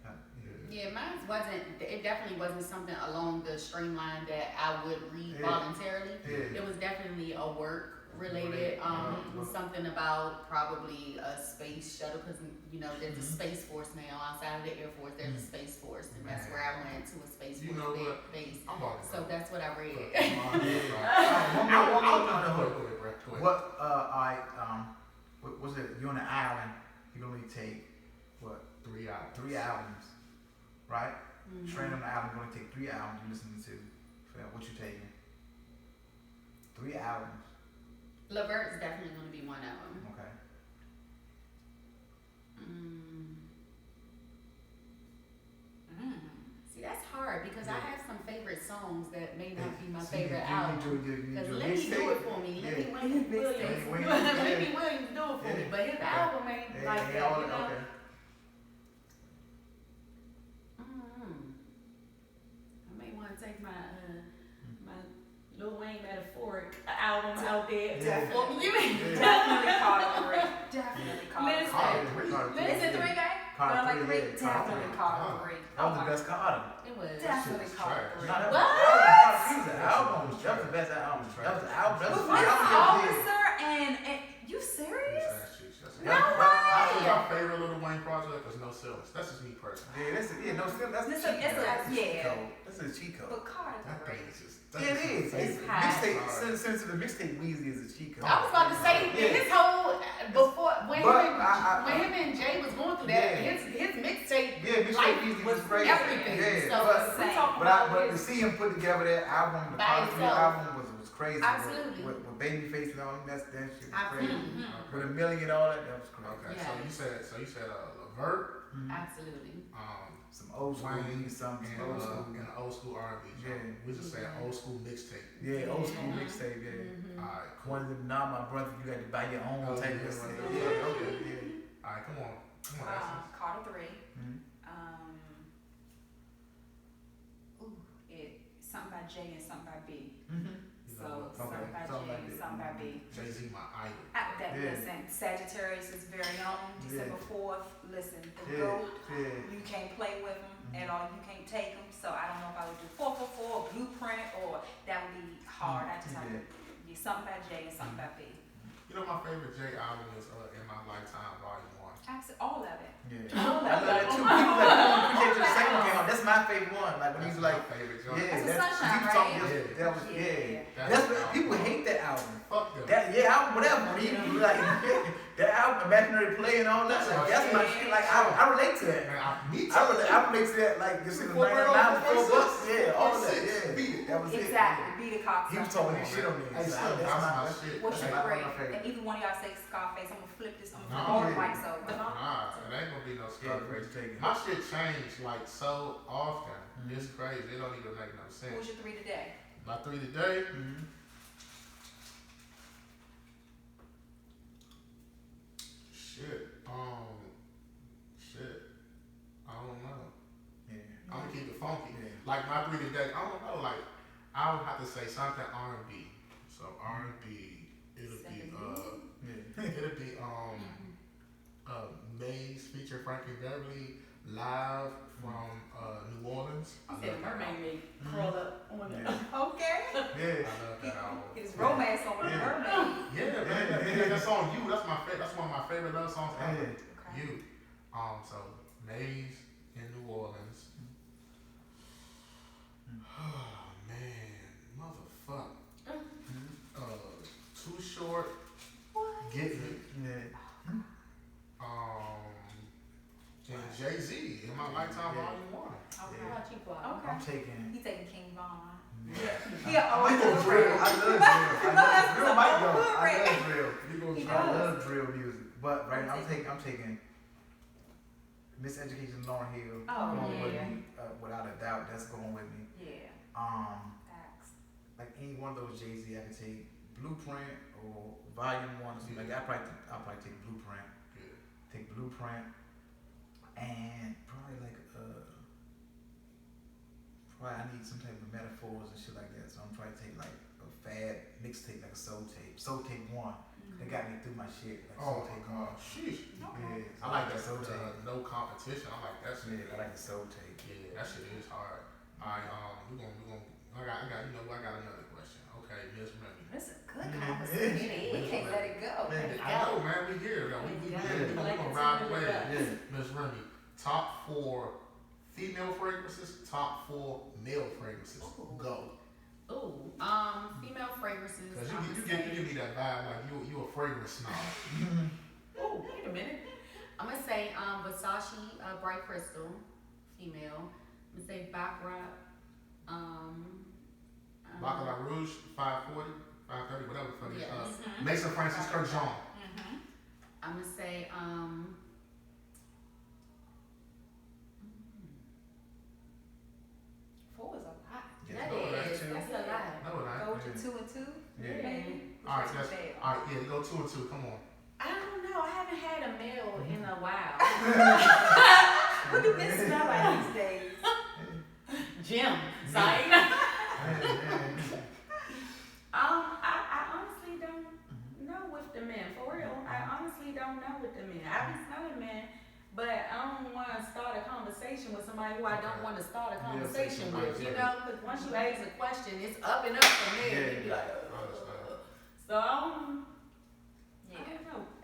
Mine wasn't. It definitely wasn't something along the streamline that I would read voluntarily. It was definitely a work related. It was something about probably a space shuttle because there's a space force now outside of the Air Force. There's a space force, and that's where I went to a space force base. So that's what I read. What was it? You're on an island. You can only take what? 3 hours. 3 albums, right? Train on the album. You're gonna take 3 albums. You listening to what you taking? 3 albums. Lavert's definitely going to be one of them. Okay. See, that's hard because I have some favorite songs that may not be my favorite album. Because let me do it for me. Let me Williams do it for me. But his album ain't like that, Okay. I may want to take my Lil Wayne metaphoric album out there. Definitely. Definitely Carter Ray. Definitely Carter Ray. Listen, 3 guys. Definitely Carter Ray. That was the best Carter. It was. Definitely Carter Ray. That was the album. That was the best album. That was the album. That was the album. Officer and you serious? No way. My favorite Lil Wayne no ceilings. That's just me personally. Yeah, that's a cheat code. That's a cheat code. But Carter That thing is just. It is. It's Mixtape. Since the mixtape Weezy is a cheat code. I was about to say his whole before when him and Jay was going through that, his mixtape life Weezy was crazy. everything. Yeah, So we're talking about but to see him put together that album, the Carter 3 album was crazy. Absolutely. With Babyface and all that shit was crazy. Mm-hmm. With $1 million and all that was crazy. Okay, Yes. so you said Levert, Absolutely. Some old school Wayne, some and old school. an old school R&B. Yeah. We just say old school mixtape. Yeah, old school mixtape, Mm-hmm. All right, cool. One of them, nah, my brother, you got to buy your own type of stuff. Yeah. Yeah. All right, come on, Essence. Carter 3. Mhm. Something by J and something by B. You know So what? something by J and something by B. Jay-Z, my idol. Listen, Sagittarius is very own. December 4th. Listen, the GOAT. You can't play with him at all. You can't take him. So I don't know if I would do 444 Blueprint or that would be hard. I just have to be something by J and something by B. You know my favorite Jay album is In My Lifetime Volume 1. All of it. Yeah. I love that too. People like, appreciate your second came out. That's my favorite one. Like when he's like, my favorite joint. yeah, That's that's Sunshine, people talking right? that was That's That's the what album. people hate that album. Fuck them. Whatever. Like that album, Imaginary Play and all that. Like, that's my shit. Like I relate to that. Man, me too. I relate to that. Like this is $99 $4. Yeah, all of that. Yeah, Beat it. that was it. Exactly. Be the cops. He was talking his shit on there. Hey, So still, that's my shit. What's your That's grade? my favorite. And either one of y'all say Scarface, I'm gonna flip this. I'm No. gonna flip all the mics over. Nah, it ain't gonna be no Scarface. My shit changed like so often. It's crazy. It don't even make no sense. Who's your 3 today? My 3 today. Shit. I don't know. Yeah. I'm gonna keep it funky. Yeah. Like my 3 today. I don't know. Like I would have to say something R&B. So R&B. It'll be Maze feature Frankie Beverly live from New Orleans. I love that album. Mermaid crawl up on it. Okay. Yeah. I love that album. His romance on the mermaid. Yeah, man. That song "You." That's that's one of my favorite love songs ever. Yeah. You. So Maze in New Orleans. Oh man, motherfucker. Too Short. What? Get Me. Yeah. And Jay-Z in My Lifetime Volume 1. Okay. I'm taking. He taking King Von. Yeah. Oh, I love drill. Drill might go. I love drill. You I love drill music. But right now I'm taking Miseducation Lauryn Hill. Oh, going with yeah. me. Without a doubt, that's going with me. Yeah. Facts. Like any one of those Jay-Z, I can take Blueprint or Volume 1 or something. Like I'll probably take Blueprint. Yeah. Take Blueprint. And probably like I need some type of metaphors and shit like that. So I'm trying to take like a fad mixtape, like a soul tape. Soul tape 1. That got me through my shit. Like soul tape 1. Sheesh. Yeah, I like that soul tape. No competition. I like that shit. Yeah, I like the soul tape. Yeah, that shit is hard. Alright, we gonna I got another question. Okay, Miss Remy. This is a good conversation. We can't let it go. I know, man, we here. We gonna ride the wave. Miss Remy, top 4 female fragrances, top 4 male fragrances. Go. Ooh, female fragrances. Cause you give me that vibe like you a fragrance snob. Oh, wait a minute. I'm gonna say Versace Bright Crystal, female. I'm gonna say Baccarat. Baccarat Rouge, 540, 530, whatever the fuck it is. Yes. Mason Francis Kurkdjian. I'm gonna say Four is a lot. that no, is that's that's a lot. No, it ain't. Go with your 2 and 2. Yeah. Maybe. Alright, yeah, go 2 and 2. Come on. I don't know. I haven't had a male in a while. What do men smell like these days? Jim, sorry. I honestly don't know with the men. For real, I honestly don't know with the men. I be smelling men, but I don't want to start a conversation with somebody who I don't want to start a conversation with. You know, because once you ask a question, it's up and up from there. You be like, so I don't know.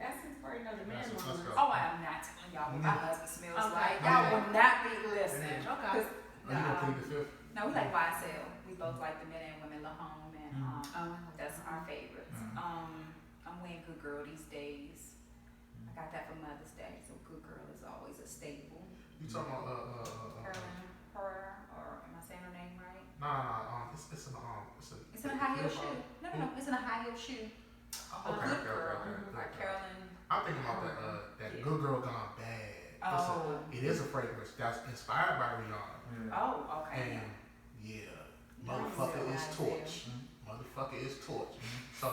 Essence probably know the man Essence, one. let's go. Oh, I am not telling y'all what my husband smells like. love like the Men and Women La Home, and that's our favorites. I'm wearing Good Girl these days. I got that for Mother's Day, so Good Girl is always a staple. You talking about Carolyn Herrera, or am I saying her name right? Nah, it's in a high heel shoe. No, it's in a high heel shoe. Good Girl by Carolyn. I'm thinking about that Good Girl Gone Bad. It is a fragrance that's inspired by Rihanna. Oh, okay. And motherfucker is Torch. Motherfucker is Torch. So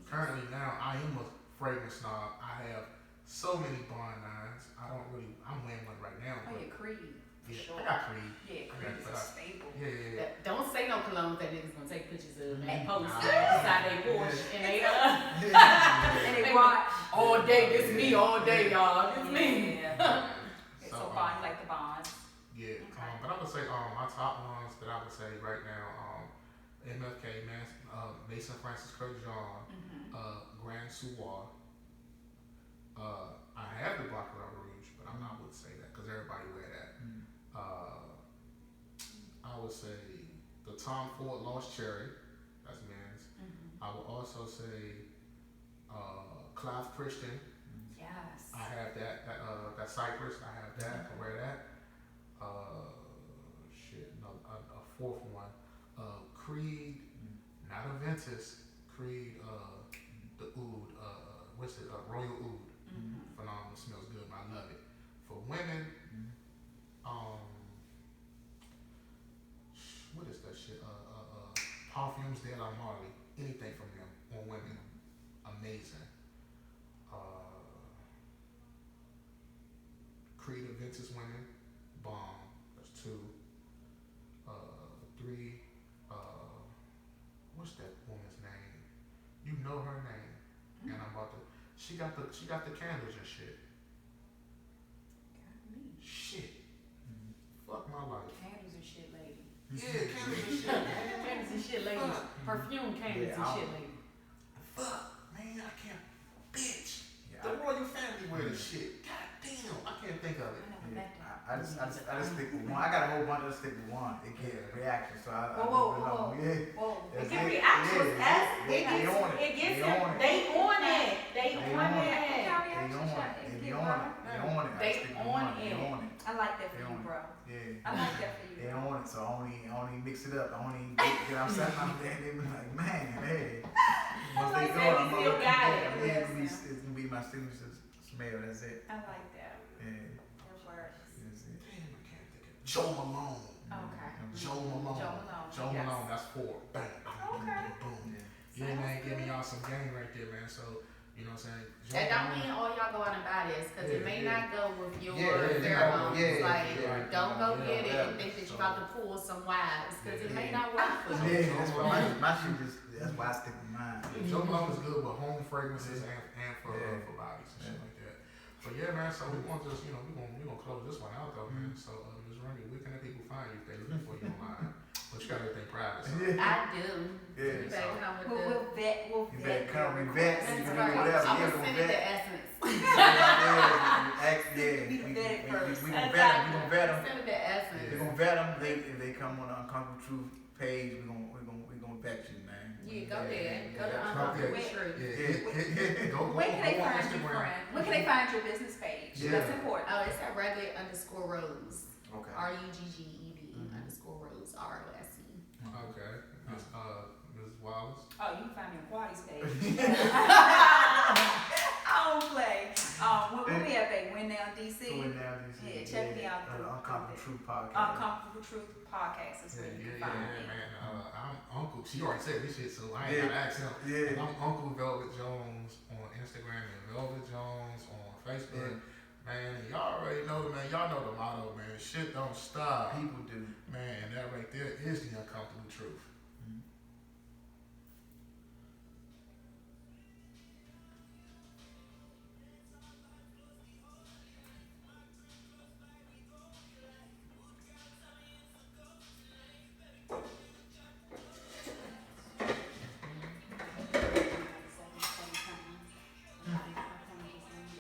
currently now I am a fragrance snob. I have so many Bond 9s. I'm wearing one right now. Oh, yeah, Creed. Yeah, Sure. I got Creed. Yeah, Creed is a staple. Yeah. Don't say no cologne that niggas gonna take pictures of and post inside they wash and they and they watch all day. This me all day, y'all. It's me. So Bond, you like the Bonds? Yeah. Okay. But I would say my top ones that I would say right now, MFK, Mason Francis Kirk John, Grand Soir. I have the Baccarat Rouge, but I would say that because everybody wear that. I would say the Tom Ford Lost Cherry, that's men's. I would also say Clive Christian. Yes. I have that Cypress. I have that. I wear that. A fourth one. Creed, not Aventus. Creed, the Oud. Royal Oud. Phenomenal. Smells good. I love it. For women, what is that shit? Parfums de la Marley. Anything from them on women, amazing. Creed Aventus women, bomb. That's 2. 3. What's that woman's name? You know her name, and I'm about to. She got the candles and shit. Shit. Fuck my life. Candles and shit, lady. Yeah, candles and shit. Candles and shit, lady. Perfume candles and shit, lady. Fuck, man, I can't. Bitch. The royal family wear this shit. God damn, I can't think of it. I just stick with one. I got a whole bunch of stick with one. It get reaction, so I Whoa. It get reactions. They on it. They on it. They on it. I like that for you, bro. Yeah. I like that for you. They on it, so I only mix it up. I only get outside my day. They be like, man, hey. Once they go, I'm like, it's gonna be my signature smell. That's it. I like that. Yeah. That works. Damn, I can't think of it. Joe Malone. Okay. Joe Malone, that's 4. Bang. Okay. Boom. Yeah, man, give me y'all some game right there, man. So, you know what I'm saying? That don't mean all y'all go out and buy this, because it may not go with your pheromones. Don't go get it and think that you're about to pull some wives, because it may not work for you. Yeah, that's why my shit that's why I stick with mine. Joe Malone is good with home fragrances and for bodies and shit like that. But yeah, man, so we want to just, we're gonna close this one out though, man. So, Ms. Remy, where can the people find you if they're looking for you online? But you got everything private. So. I do. Yeah. You better come with We'll vet. You better come with vet. That's You can right. do whatever. I'm Yeah, gonna send it to Essence. we gonna vet them. Send it to Essence. We gonna vet them. If they come on the Uncomfortable Truth page, we gonna vet you, man. Yeah, go there. Go to Uncomfortable Truth. Where can they find you, friend? Where can they find your business page? Yeah. That's important. Oh, it's at Rugged_Rose. Okay. RUGGED _Rose ROSE. Okay. Ms. Wallace. Oh, you can find me on Quaddy's page. I don't play. We'll be at Winddown, DC. Yeah, check me out. Uncomfortable Truth podcast. Uncomfortable Truth podcast is where you can find me. Man. I'm Uncle. She already said this shit, so I ain't gotta ask him. Yeah. I'm Uncle Velvet Jones on Instagram and Velvet Jones on Facebook. Yeah. Man, y'all already know, man. Y'all know the motto, man. Shit don't stop. People do. Man, that right there is the uncomfortable truth.